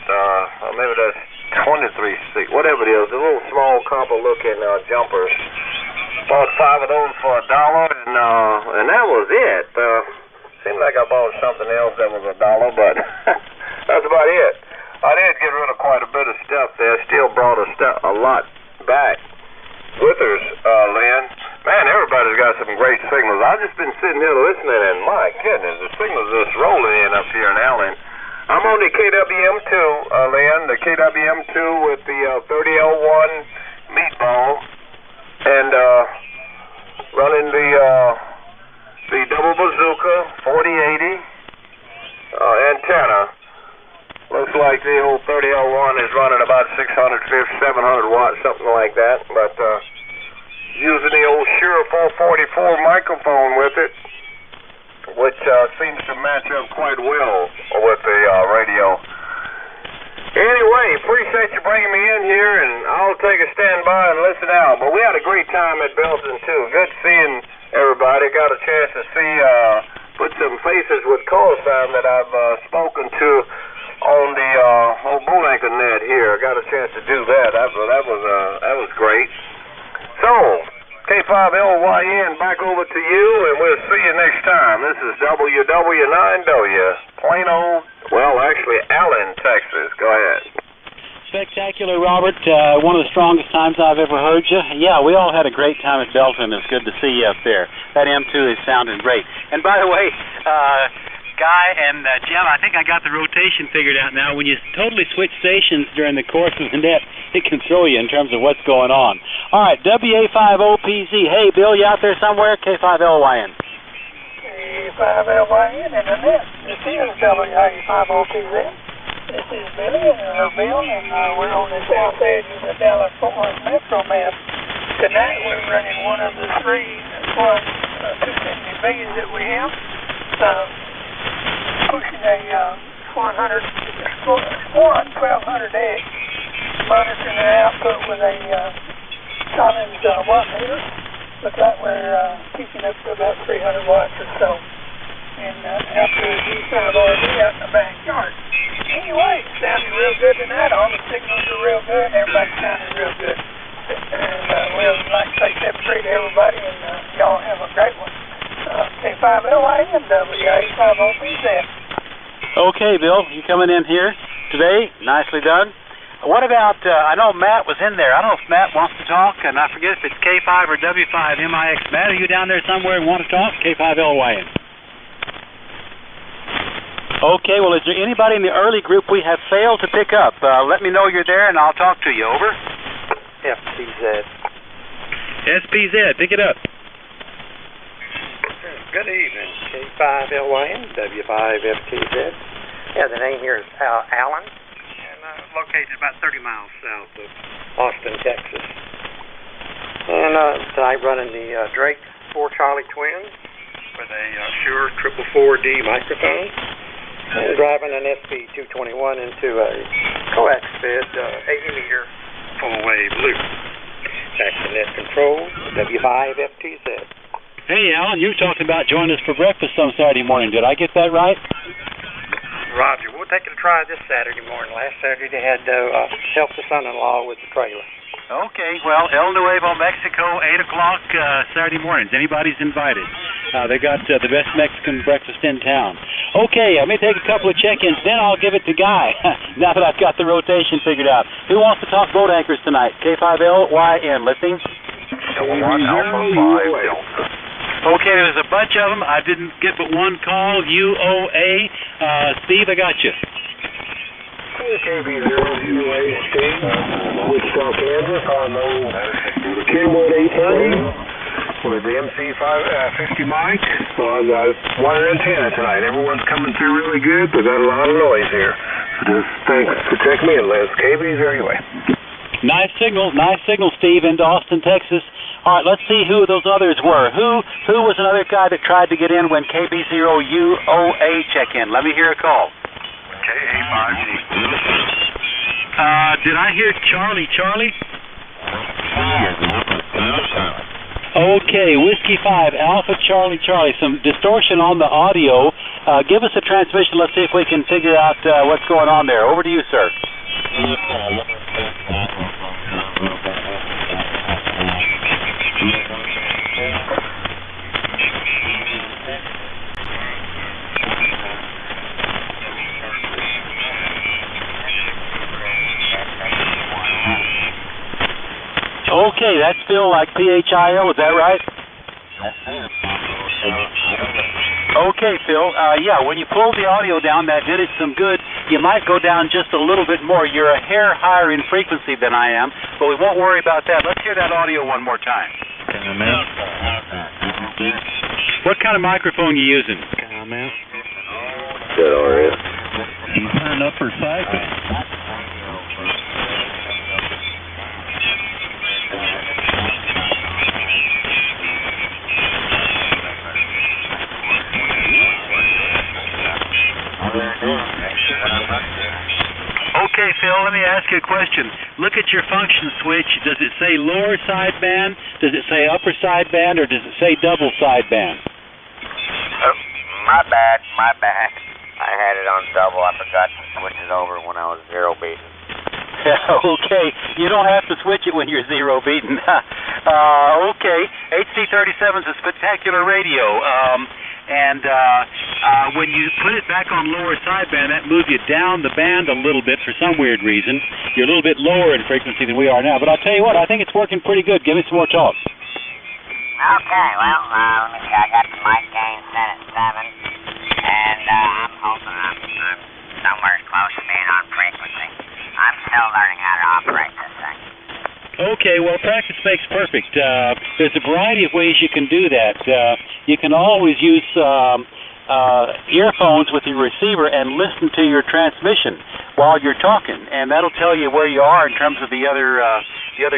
Speaker 12: Maybe that's 23, whatever it is. The little small copper-looking jumpers. Bought 5 of those for $1, and that was it. Seemed like I bought something else that was $1, but that's about it. I did get rid of quite a bit of stuff there. Still brought a lot back with us, Lynn. Man, everybody's got some great signals. I've just been sitting here listening, and my goodness, the signals just rolling in up here in Allen. I'm on the KWM2, Lynn, the KWM2 with the 30L1 meatball, and running the double bazooka 4080 antenna. Looks like the old 30L1 is running about 600, 700 watts, something like that. But using the old Shure 444 microphone with it, which seems to match up quite well with the radio. Anyway, appreciate you bringing me in here, and I'll take a standby and listen out. But we had a great time at Belton, too. Good seeing everybody. Got a chance to see, put some faces with call sign that I've spoken to on the old bull anchor net here. Got a chance to do that. That was great. So, K5LYN, back over to you, and we'll see you next time. This is WW9W, Plano, well, actually, Allen, Texas. Go ahead.
Speaker 2: Spectacular, Robert. One of the strongest times I've ever heard you. Yeah, we all had a great time at Belton. It's good to see you up there. That M2 is sounding great. And by the way, Guy and Jim, I think I got the rotation figured out now. When you totally switch stations during the course of the net, it can throw you in terms of what's going on. All right, WA50PZ. Hey, Bill, you out there somewhere? K5LYN.
Speaker 3: K5LYN in the net. This is WA50PZ. This is Billy and Bill, and we're on the south edge of the Dallas-Fort Worth Metro map. Tonight we're running one of the three 250Bs that we have. Pushing a 1200X, monitoring the output with a Collins watt meter. Looks like we're peaking up to about 300 watts or so. And out to the G5RD out in the backyard. Anyway, it sounded real good tonight. All the signals are real good. Everybody sounded real good. And we'll like to say separate everybody, and y'all have a great one. K5LYN, WA50PZ.
Speaker 2: Okay, Bill, you coming in here today? Nicely done. What about, I know Matt was in there. I don't know if Matt wants to talk, and I forget if it's K5 or W5MIX. Matt, are you down there somewhere and want to talk? K5LYN. Okay, well, is there anybody in the early group we have failed to pick up? Let me know you're there, and I'll talk to you. Over.
Speaker 20: FPZ.
Speaker 2: SPZ, pick it up.
Speaker 20: Good evening, K5LYN, W5FTZ. Yeah, the name here is Allen, and located about 30 miles south of Austin, Texas. And tonight running the Drake 4 Charlie Twins with a Shure 444D microphone, and driving an SP221 into a coax fed 80-meter full-wave loop. Back to net control, W5FTZ.
Speaker 2: Hey, Alan, you talked about joining us for breakfast on Saturday morning. Did I get that right?
Speaker 20: Roger. We'll take it a try this Saturday morning. Last Saturday they had to help the son-in-law with the trailer.
Speaker 2: Okay, well, El Nuevo, Mexico, 8 o'clock Saturday mornings. Anybody's invited. They got the best Mexican breakfast in town. Okay, let me take a couple of check-ins, then I'll give it to Guy, now that I've got the rotation figured out. Who wants to talk boat anchors tonight? K5LYN, listening?
Speaker 12: Alpha 5 Delta.
Speaker 2: Okay, there's a bunch of them. I didn't get but one call. UOA. Steve, I got you.
Speaker 12: KB0UA, Steve. Wichita, Kansas, on the Kenwood 830 with the MC50 mic on 1 antenna tonight. Everyone's coming through really good. We've got a lot of noise here. So just thanks for checking me in, Liz. KB0UA.
Speaker 2: Nice signal, Steve, into Austin, Texas. All right, let's see who those others were. Who was another guy that tried to get in when KB0UOA check in? Let me hear a call.
Speaker 12: KA5G.
Speaker 2: Did I hear Charlie? Okay, Whiskey 5, Alpha Charlie. Some distortion on the audio. Give us a transmission. Let's see if we can figure out what's going on there. Over to you, sir. Okay, that's still like PHIO, is that right? Okay, Phil. Yeah, when you pulled the audio down, that did it some good. You might go down just a little bit more. You're a hair higher in frequency than I am, but we won't worry about that. Let's hear that audio one more time. What kind of microphone are you using?
Speaker 14: Good RF.
Speaker 10: You signed up for cycling.
Speaker 2: Okay, Phil, let me ask you a question. Look at your function switch. Does it say lower sideband, does it say upper sideband, or does it say double sideband?
Speaker 14: My bad. I had it on double. I forgot to switch it over when I was zero beaten.
Speaker 2: Okay, you don't have to switch it when you're zero beaten. Okay, HD37 is a spectacular radio. And when you put it back on lower sideband, that moves you down the band a little bit for some weird reason. You're a little bit lower in frequency than we are now. But I'll tell you what, I think it's working pretty good. Give me some more talk.
Speaker 14: Okay, well, let me see. I got the mic gain set at 7, and I'm hoping I'm somewhere close to being on frequency. I'm still learning how to operate this thing.
Speaker 2: Okay, well, practice makes perfect. There's a variety of ways you can do that. You can always use earphones with your receiver and listen to your transmission while you're talking, and that'll tell you where you are in terms of the other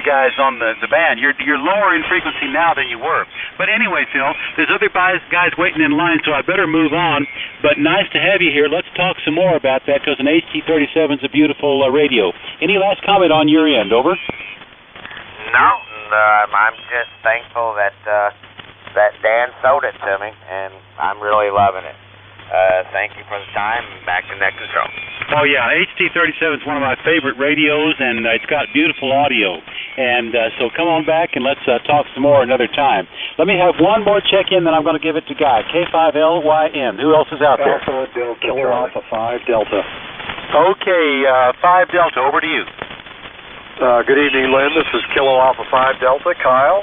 Speaker 2: guys on the band. You're lower in frequency now than you were. But anyway, Phil, there's other guys waiting in line, so I better move on. But nice to have you here. Let's talk some more about that, because an HD37 is a beautiful radio. Any last comment on your end? Over.
Speaker 14: No, I'm just thankful that Dan sold it to me, and I'm really loving it. Thank you for the time. Back to Net Control.
Speaker 2: Oh, yeah, HD37 is one of my favorite radios, and it's got beautiful audio. And so come on back, and let's talk some more another time. Let me have one more check-in, then I'm going to give it to Guy. K5LYN. Who else is out there?
Speaker 21: Alpha Delta. Killer Alpha 5 Delta.
Speaker 2: Okay, 5 Delta, over to you.
Speaker 21: Good evening, Lynn. This is Kilo Alpha 5 Delta, Kyle.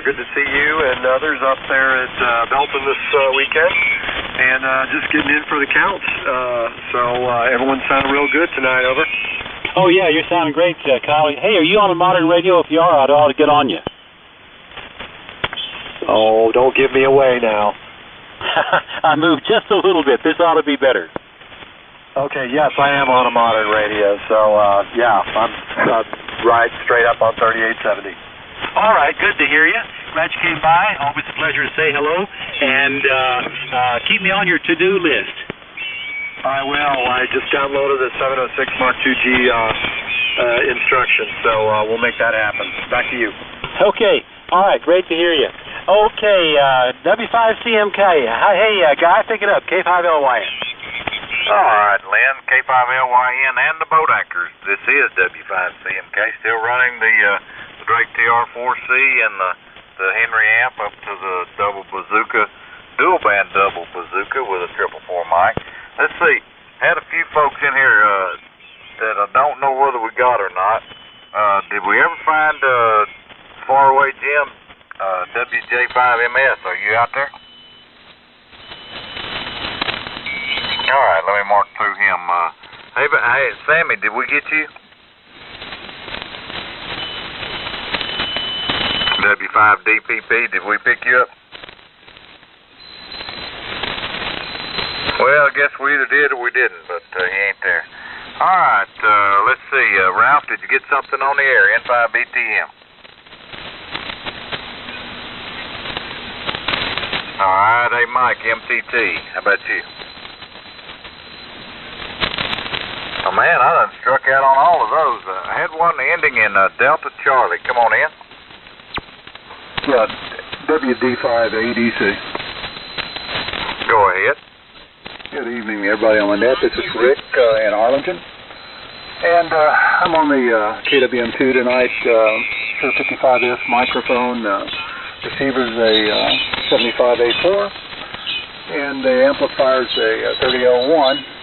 Speaker 21: Good to see you and others up there at Belton this weekend. And just getting in for the counts. So everyone's sounding real good tonight, over.
Speaker 2: Oh, yeah, you're sounding great, Kyle. Hey, are you on a modern radio? If you are, I ought to get on you.
Speaker 21: Oh, don't give me away now.
Speaker 2: I moved just a little bit. This ought to be better.
Speaker 21: Okay, yes, I am on a modern radio, so yeah, I'm right straight up on 3870.
Speaker 2: All right, good to hear you. Glad you came by. Always a pleasure to say hello, and keep me on your to-do list.
Speaker 21: I will. I just downloaded the 706 Mark IIG instructions, so we'll make that happen. Back to you.
Speaker 2: Okay. All right, great to hear you. Okay, W5CMK. Hey, Guy, pick it up. K5LYN.
Speaker 1: All right, Lynn, K5LYN and the boat anchors. This is W5CMK, still running the Drake TR4C and the Henry amp up to the double bazooka, dual band double bazooka with a 444 mic. Let's see, had a few folks in here that I don't know whether we got or not. Did we ever find Faraway Jim, WJ5MS? Are you out there? All right, let me mark through him. Hey, Sammy, did we get you? W5DPP, did we pick you up? Well, I guess we either did or we didn't, but he ain't there. All right, let's see. Ralph, did you get something on the air? N5BTM. All right, hey, Mike, MTT. How about you? Oh, man, I done struck out on all of those. I had one ending in Delta Charlie. Come on in.
Speaker 21: Yeah, WD5ADC.
Speaker 1: Go ahead.
Speaker 21: Good evening, everybody on the net. This is Rick in Arlington. And I'm on the KWM2 tonight. 55S microphone. Receiver's a 75A4. And the amplifier's a 30L1.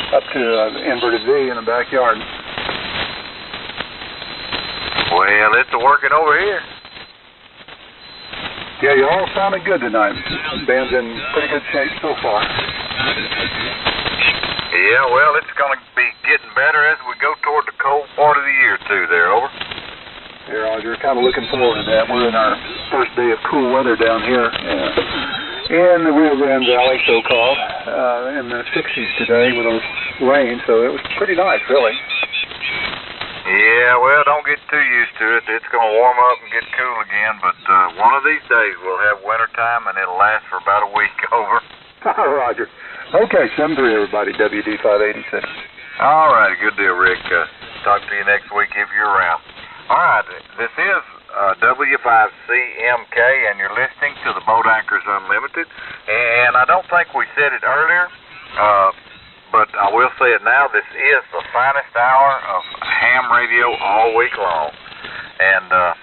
Speaker 21: Up to inverted V in the backyard.
Speaker 1: Well, it's working over here.
Speaker 21: Yeah, you're all sounding good tonight. Band's in pretty good shape so far.
Speaker 1: Yeah, well, it's going to be getting better as we go toward the cold part of the year, too, there, over.
Speaker 21: Yeah, Roger, kind of looking forward to that. We're in our first day of cool weather down here. In the Rio Grande Valley, so-called, in the 60s today with those rain, so it was pretty nice, really.
Speaker 1: Yeah, well, don't get too used to it. It's going to warm up and get cool again, but one of these days we'll have winter time, and it'll last for about a week, over.
Speaker 21: Roger. Okay, 7-3, everybody, WD586.
Speaker 12: All right, good deal, Rick. Talk to you next week if you're around. All right, this is W5CMK, and you're listening to the Boat Anchors Unlimited. And I don't think we said it earlier, but I will say it now. This is the finest hour of ham radio all week long. And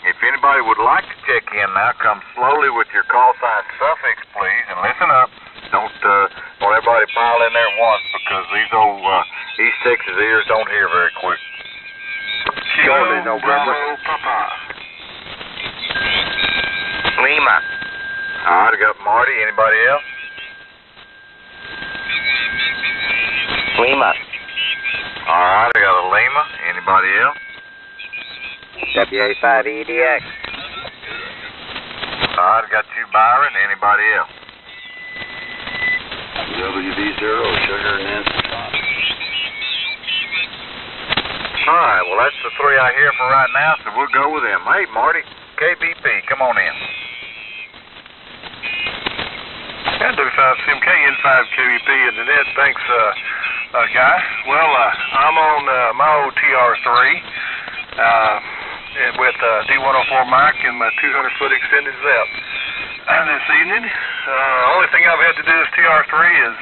Speaker 12: if anybody would like to check in now, come slowly with your call sign suffix, please, and listen up. Don't everybody pile in there at once, because these old East Texas ears don't hear very quick.
Speaker 9: Surely, Bravo, Papa.
Speaker 12: Lima. All right, I got Marty. Anybody else?
Speaker 4: Lima.
Speaker 12: All right, I got a Lima. Anybody else?
Speaker 4: WA5EDX.
Speaker 12: All right, I got you, Byron. Anybody else?
Speaker 2: WV0, Sugar, Nancy.
Speaker 12: All right, well, that's the three I hear for right now, so we'll go with them. Hey, Marty, KBP, come on in.
Speaker 11: Yeah, W5CMK, N5KBP in the net. Thanks, guy. Well, I'm on my old TR3 with D104 mic and my 200-foot extended ZEP. This evening, only thing I've had to do with TR3 is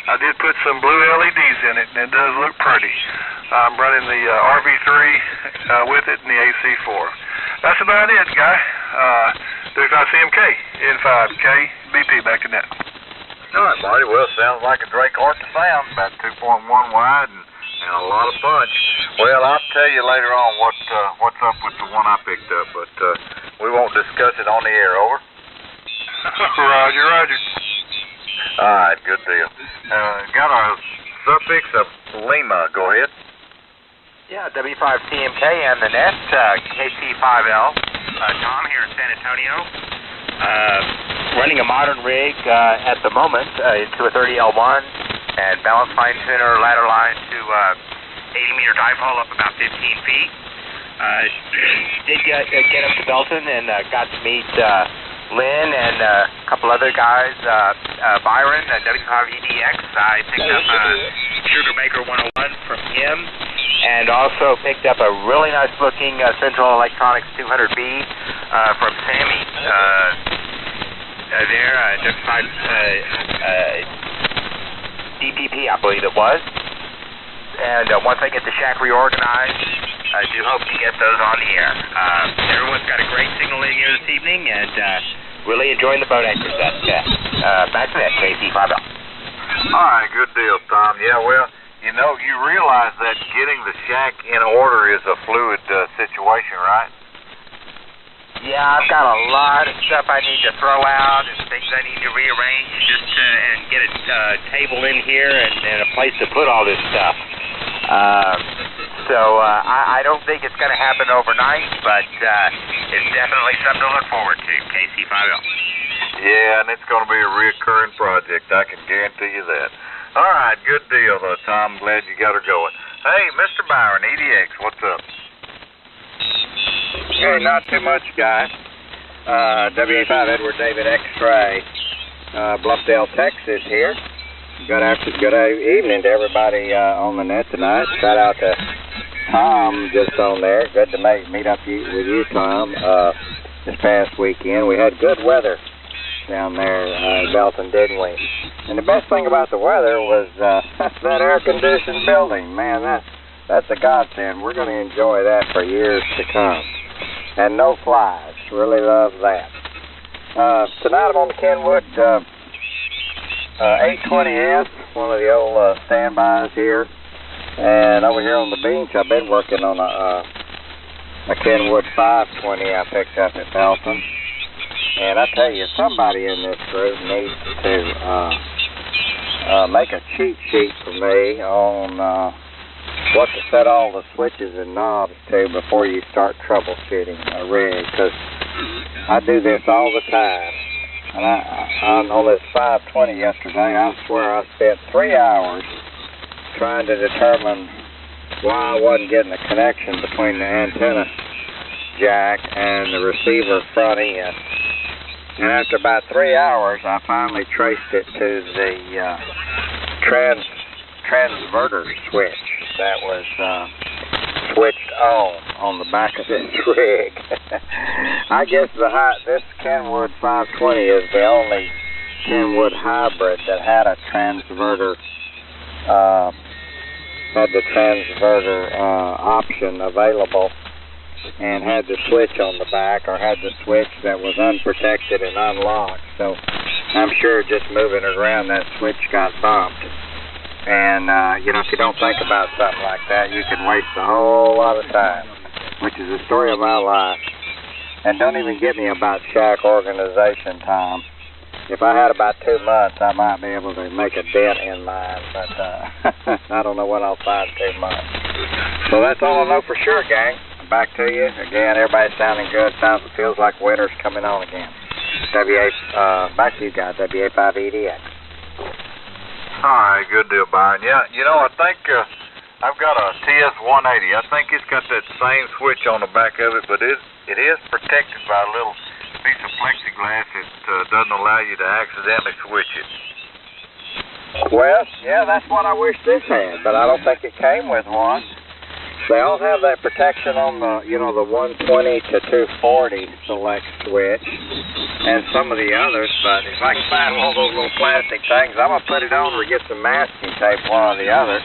Speaker 11: I did put some blue LEDs in it, and it does look pretty. I'm running the RV3 with it and the AC4. That's about it, guy. W5CMK, N5K, BP, back in that.
Speaker 12: All right, Marty. Well, sounds like a Drake Arthur sound, about 2.1 wide and a lot of punch. Well, I'll tell you later on what's up with the one I picked up, but we won't discuss it on the air. Over.
Speaker 11: Roger, roger.
Speaker 12: All right, good deal. Got our suffix of Lima. Go ahead.
Speaker 4: Yeah, W5CMK and the net, KC5L. Tom here in San Antonio. Running a modern rig at the moment into a 30L1 and balance fine tuner ladder line to 80-meter dipole up about 15 feet. Did get up to Belton and got to meet Lynn and a couple other guys. Byron, W5EDX. I picked up Sugar Maker 101 from him, and also picked up a really nice-looking Central Electronics 200B from Sammy there, W5 DPP, I believe it was. And once I get the shack reorganized, I do hope to get those on the air. Everyone's got a great signal in here this evening, and really enjoying the boat anchors. Back to that, KC5L.
Speaker 12: All right, good deal, Tom. Yeah, well, you know, you realize that getting the shack in order is a fluid situation, right?
Speaker 4: Yeah, I've got a lot of stuff I need to throw out and things I need to rearrange just and get a table in here and a place to put all this stuff. So I don't think it's going to happen overnight, but it's definitely something to look forward to, KC5L.
Speaker 12: Yeah, and it's going to be a recurring project. I can guarantee you that. All right, good deal, Tom. Glad you got her going. Hey, Mr. Byron, EDX, what's up?
Speaker 4: Hey, not too much, guys. WA5 Edward David X-Ray, Bluffdale, Texas here. Good evening to everybody on the net tonight. Shout out to Tom just on there. Good to meet up with you, Tom, this past weekend. We had good weather down there in Belton, didn't we? And the best thing about the weather was that air-conditioned building. Man, that's a godsend. We're going to enjoy that for years to come. And no flies. Really love that. Tonight I'm on the Kenwood 820S, one of the old standbys here. And over here on the beach, I've been working on a Kenwood 520 I picked up at Belton. And I tell you, somebody in this group needs to make a cheat sheet for me on what to set all the switches and knobs to before you start troubleshooting a rig, because I do this all the time. And on this 520 yesterday, I swear I spent 3 hours trying to determine why I wasn't getting a connection between the antenna jack and the receiver front end. And after about 3 hours, I finally traced it to the
Speaker 14: transverter switch that was switched on the back of this rig. I guess this Kenwood 520 is the only Kenwood hybrid that had a transverter, option available, and had the switch on the back, or had the switch that was unprotected and unlocked. So I'm sure just moving it around, that switch got bumped. And, if you don't think about something like that, you can waste a whole lot of time, which is the story of my life. And don't even get me about shack organization time. If I had about 2 months, I might be able to make a dent in mine, but I don't know what I'll find 2 months. So that's all I know for sure, gang. Back to you. Again, everybody's sounding good. Feels like winter's coming on again. Back to you guys, WA5EDX.
Speaker 12: All right, good deal, Byron. Yeah, I think I've got a TS-180. I think it's got that same switch on the back of it, but it is protected by a little piece of plexiglass that doesn't allow you to accidentally switch it.
Speaker 14: Well, yeah, that's what I wish this had, but I don't think it came with one. They all have that protection on the, the 120 to 240 select switch, and some of the others, but if I can find one of those little plastic things, I'm going to put it on or get some masking tape, one or the other.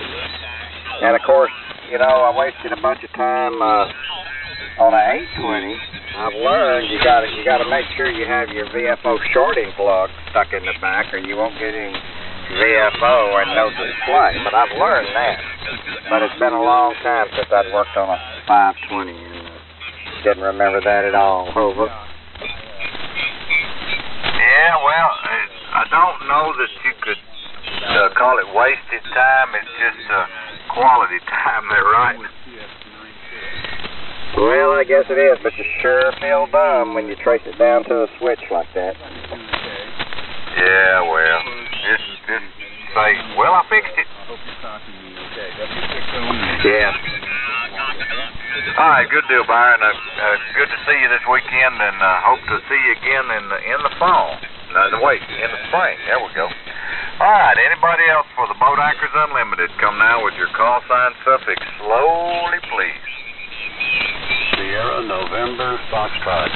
Speaker 14: And of course, I wasted a bunch of time on an 820. I've learned you got to make sure you have your VFO shorting plug stuck in the back, or you won't get any VFO and no display. But I've learned that. But it's been a long time since I'd worked on a 520, and didn't remember that at all. Over.
Speaker 12: Yeah, well, I don't know that you could call it wasted time. It's just quality time there, right?
Speaker 14: Well, I guess it is, but you sure feel dumb when you trace it down to a switch like that.
Speaker 12: Yeah, well, just say, well, I fixed it.
Speaker 14: Yeah.
Speaker 12: All right, good deal, Byron. Good to see you this weekend, and hope to see you again in the fall. No, wait, in the spring. There we go. All right, anybody else for the Boat Anchors Unlimited? Come now with your call sign suffix slowly, please.
Speaker 6: Sierra November Foxtrot.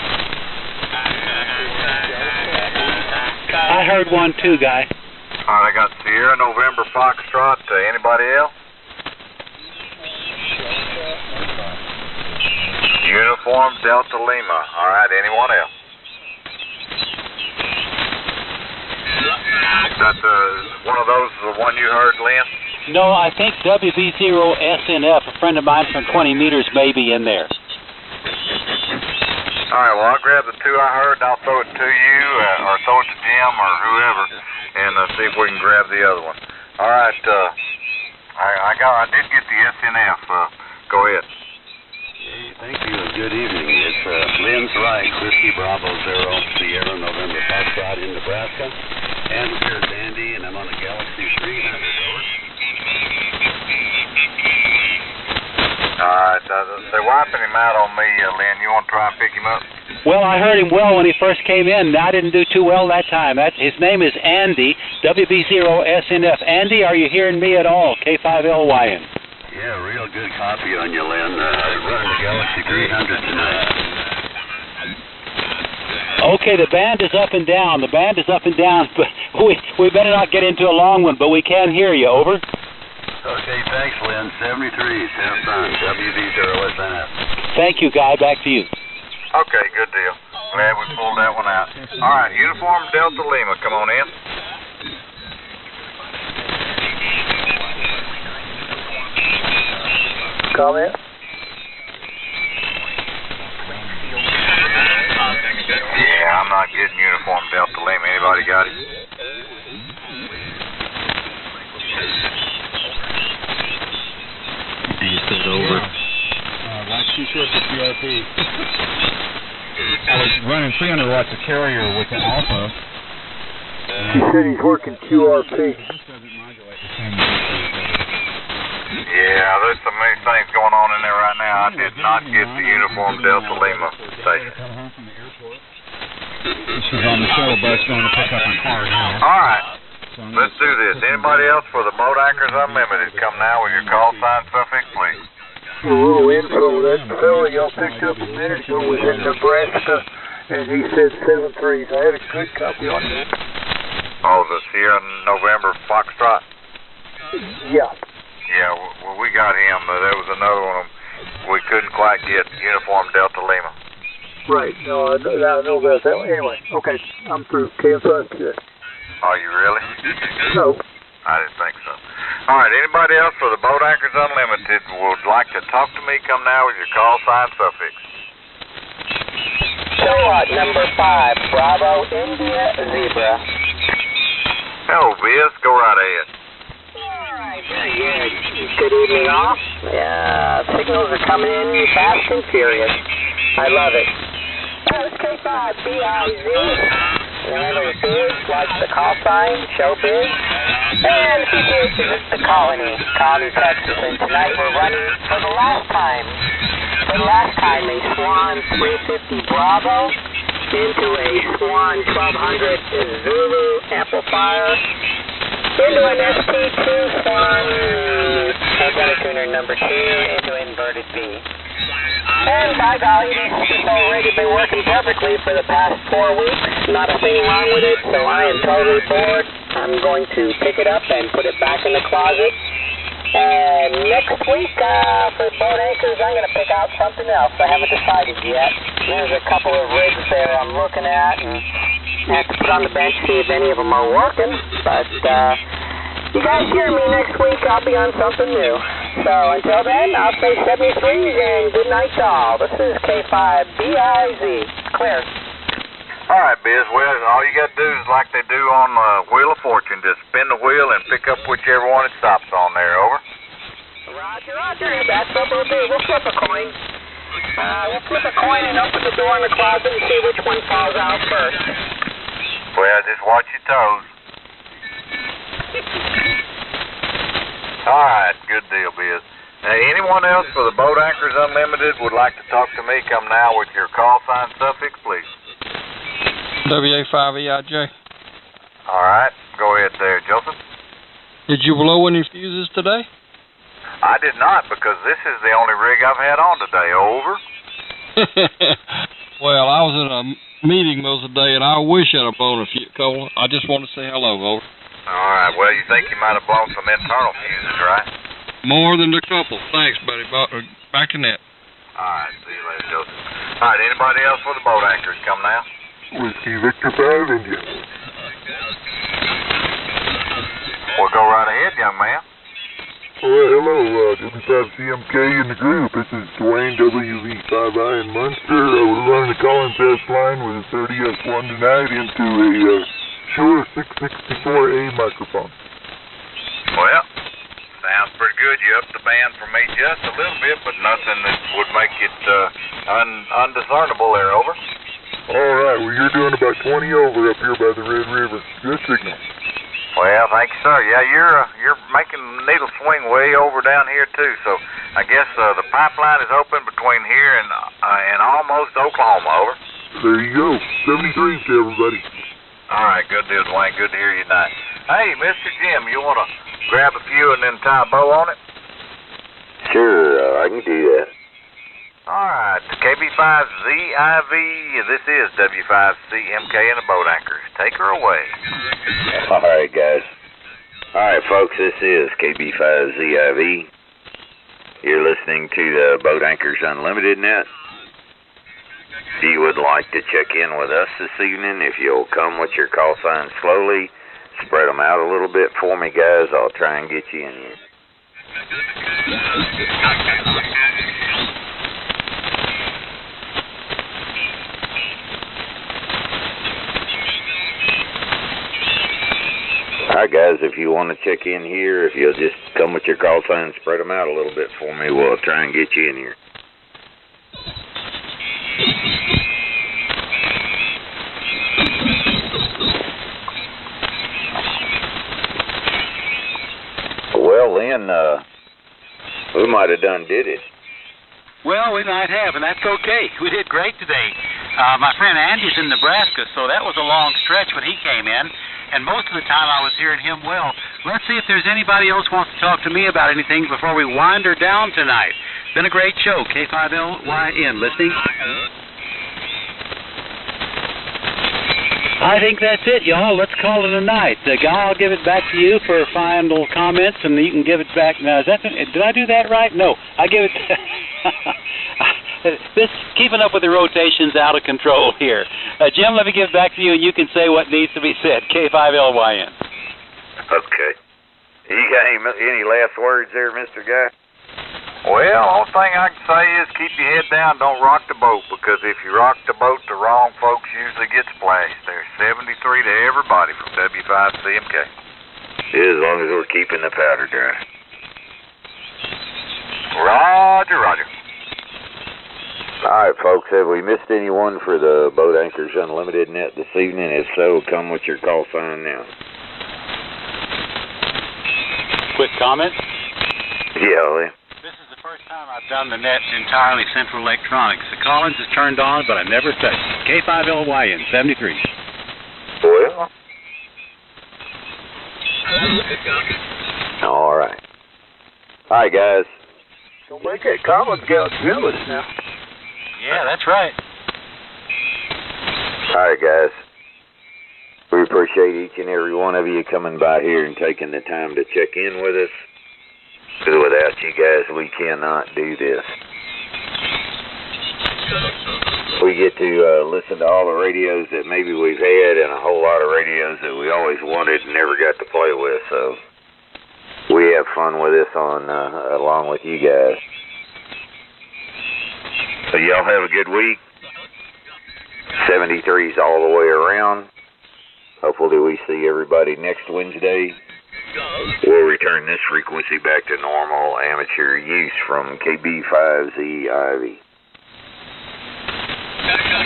Speaker 2: I heard one too, Guy.
Speaker 12: All right, I got Sierra November Foxtrot. Anybody else? Uniform Delta Lima. All right, anyone else? That's one of those, the one you heard, Lynn?
Speaker 2: No, I think WB0SNF, a friend of mine from 20 meters, may be in there.
Speaker 12: All right, well, I'll grab the two I heard, and I'll throw it to you, or throw it to Jim, or whoever, and see if we can grab the other one. All right, I did get the SNF. Go ahead.
Speaker 6: Thank you, and good evening. It's Lynn's Right, Whiskey Bravo 0, Sierra November Foxtrot in Nebraska. And here's Andy, and I'm on the Galaxy 300.
Speaker 12: All right, they're wiping him out on me, Lynn. You want to try and pick him up?
Speaker 2: Well, I heard him well when he first came in. I didn't do too well that time. His name is Andy, WB0SNF. Andy, are you hearing me at all? K5LYN.
Speaker 6: Yeah, real good copy on you, Lynn. Running the Galaxy 300 tonight.
Speaker 2: Okay, the band is up and down. The band is up and down, but we better not get into a long one, but we can hear you. Over.
Speaker 6: Okay, thanks, Lynn. 73, have fun. WB0SNF.
Speaker 2: Thank you, Guy. Back to you.
Speaker 12: Okay, good deal. Glad we pulled that one out. All right, Uniform Delta Lima, come on in.
Speaker 3: Comment?
Speaker 12: Yeah, I'm not getting Uniform Delta Lima. Anybody got it?
Speaker 10: He said over.
Speaker 21: Like she said for QRP. I was running 300 watts of carrier with the Alpha.
Speaker 3: He said he's working QRP.
Speaker 12: Yeah, there's so many things going on in there right now. I did not get the Uniform Delta Lima station.
Speaker 21: This is on the shuttle bus going to pick up a car now.
Speaker 12: All right. Let's do this. Anybody else for the Boat Anchors Unlimited, come now with your call sign suffix, please.
Speaker 3: A little info. That fellow y'all picked up a minute ago was in Nebraska, and he said 7-3s. I had a good copy on that.
Speaker 12: Oh, the Sierra November Foxtrot?
Speaker 3: Yeah.
Speaker 12: Yeah, well, we got him. There was another one we couldn't quite get, Uniform Delta Lima.
Speaker 3: Right. No, I know about that one. Anyway, okay. I'm through. KFI good.
Speaker 12: Are you really?
Speaker 3: No.
Speaker 12: I didn't think so. All right, anybody else for the Boat Anchors Unlimited would like to talk to me, come now with your call sign suffix.
Speaker 7: Showlot number 5, Bravo, India, Zebra.
Speaker 12: Hello, Biz. Go right ahead.
Speaker 7: Alright, very good. Good evening, all. Yeah, signals are coming in fast and furious. I love it. It's K5BIZ. Remember the biz, like the call sign, showbiz. And CPH is the Colony, Texas. And tonight we're running for the last time a Swan 350 Bravo into a Swan 1200 Zulu amplifier into an ST2 Swan antenna tuner number 2 into inverted B. And by golly, this has already been working perfectly for the past 4 weeks. Not a thing wrong with it, so I am totally bored. I'm going to pick it up and put it back in the closet. And next week, for Boat Anchors, I'm going to pick out something else. I haven't decided yet. There's a couple of rigs there I'm looking at, and I have to put on the bench, see if any of them are working. But, you guys hear me next week, I'll be on something new. So until then, I'll say 73s and good night to all. This is K5BIZ. Clear.
Speaker 12: All right, Biz. Well, all you got to do is like they do on Wheel of Fortune, just spin the wheel and pick up whichever one it stops on there. Over.
Speaker 7: Roger. That's what we'll do. We'll flip a coin. We'll flip a coin and open the door in the closet and see which one falls out first.
Speaker 12: Well, just watch your toes. All right, good deal, Biz. Anyone else for the Boat Anchors Unlimited would like to talk to me, come now with your call sign suffix, please.
Speaker 8: WA5EIJ.
Speaker 12: All right, go ahead there, Joseph.
Speaker 8: Did you blow any fuses today?
Speaker 12: I did not, because this is the only rig I've had on today. Over.
Speaker 8: Well, I was in a meeting most of the day, and I wish I'd have blown a few, Cole. I just want to say hello, over.
Speaker 12: All right, well, you think you might have blown some internal fuses, right?
Speaker 8: More than a couple. Thanks, buddy. Back in that.
Speaker 12: All right, see you later, Joseph. All right, anybody else for the Boat Anchors, come now. Whiskey Victor 5 India. Well, go right ahead, young man.
Speaker 22: Well, hello, W5CMK in the group. This is Dwayne WV5I in Munster. We're running the calling test line with a 30S1 tonight into a Shure 664A microphone.
Speaker 12: Well, sounds pretty good. You upped the band for me just a little bit, but nothing that would make it undiscernible there, over.
Speaker 22: All right, well, you're doing about 20 over up here by the Red River. Good signal.
Speaker 12: Well, thank you, sir. Yeah, you're making the needle swing way over down here too. So I guess the pipeline is open between here and almost Oklahoma. Over.
Speaker 22: There you go. 73s to everybody.
Speaker 12: All right, good deal, Dwayne. Good to hear you tonight. Hey, Mr. Jim, you want to grab a few and then tie a bow on it?
Speaker 14: Sure, I can do that.
Speaker 12: All right, KB5ZIV, this is W5CMK and the Boat Anchors. Take her away.
Speaker 14: All right, guys. All right, folks, this is KB5ZIV. You're listening to the Boat Anchors Unlimited net. If you would like to check in with us this evening, if you'll come with your call signs slowly, spread them out a little bit for me, guys. I'll try and get you in here. All right, guys, if you want to check in here, if you'll just come with your call signs, spread them out a little bit for me, we'll try and get you in here. Well, then, we might have done did it.
Speaker 2: Well, we might have, and that's okay. We did great today. My friend Andy's in Nebraska, so that was a long stretch when he came in. and most of the time I was hearing him well. Let's see if there's anybody else who wants to talk to me about anything before we wind her down tonight. Been a great show. K5LYN, listening. I think that's it, y'all. Let's call it a night. Guy, I'll give it back to you for final comments, and you can give it back. Now, did I do that right? No, I give it. This keeping up with the rotation's out of control here. Jim, let me give it back to you, and you can say what needs to be said. K5LYN.
Speaker 14: Okay. You got any last words there, Mr. Guy?
Speaker 1: Well, only thing I can say is keep your head down, don't rock the boat, because if you rock the boat, the wrong folks usually get splashed. There's 73 to everybody from W5CMK.
Speaker 14: As long as we're keeping the powder dry.
Speaker 1: Roger, roger.
Speaker 14: All right, folks, have we missed anyone for the Boat Anchors Unlimited net this evening? If so, come with your call sign now.
Speaker 2: Quick comment?
Speaker 14: Yeah, Lee.
Speaker 2: This is the first time I've done the net entirely Central Electronics. The Collins is turned on, but I never touched it. K5LYN, 73.
Speaker 14: Well. All right. All right, guys.
Speaker 3: Don't make that Collins gal jealous now.
Speaker 2: Yeah, that's right.
Speaker 14: All right, guys. We appreciate each and every one of you coming by here and taking the time to check in with us. Because without you guys, we cannot do this. We get to listen to all the radios that maybe we've had and a whole lot of radios that we always wanted and never got to play with. So we have fun with this on along with you guys. So y'all have a good week. 73's all the way around. Hopefully we see everybody next Wednesday. We'll return this frequency back to normal amateur use from KB5ZIV.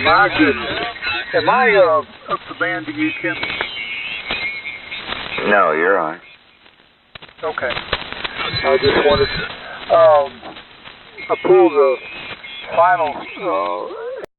Speaker 3: My goodness. Am I up the band to you, Kim?
Speaker 14: No, you're on.
Speaker 3: Okay. I just wanted to, I pulled the final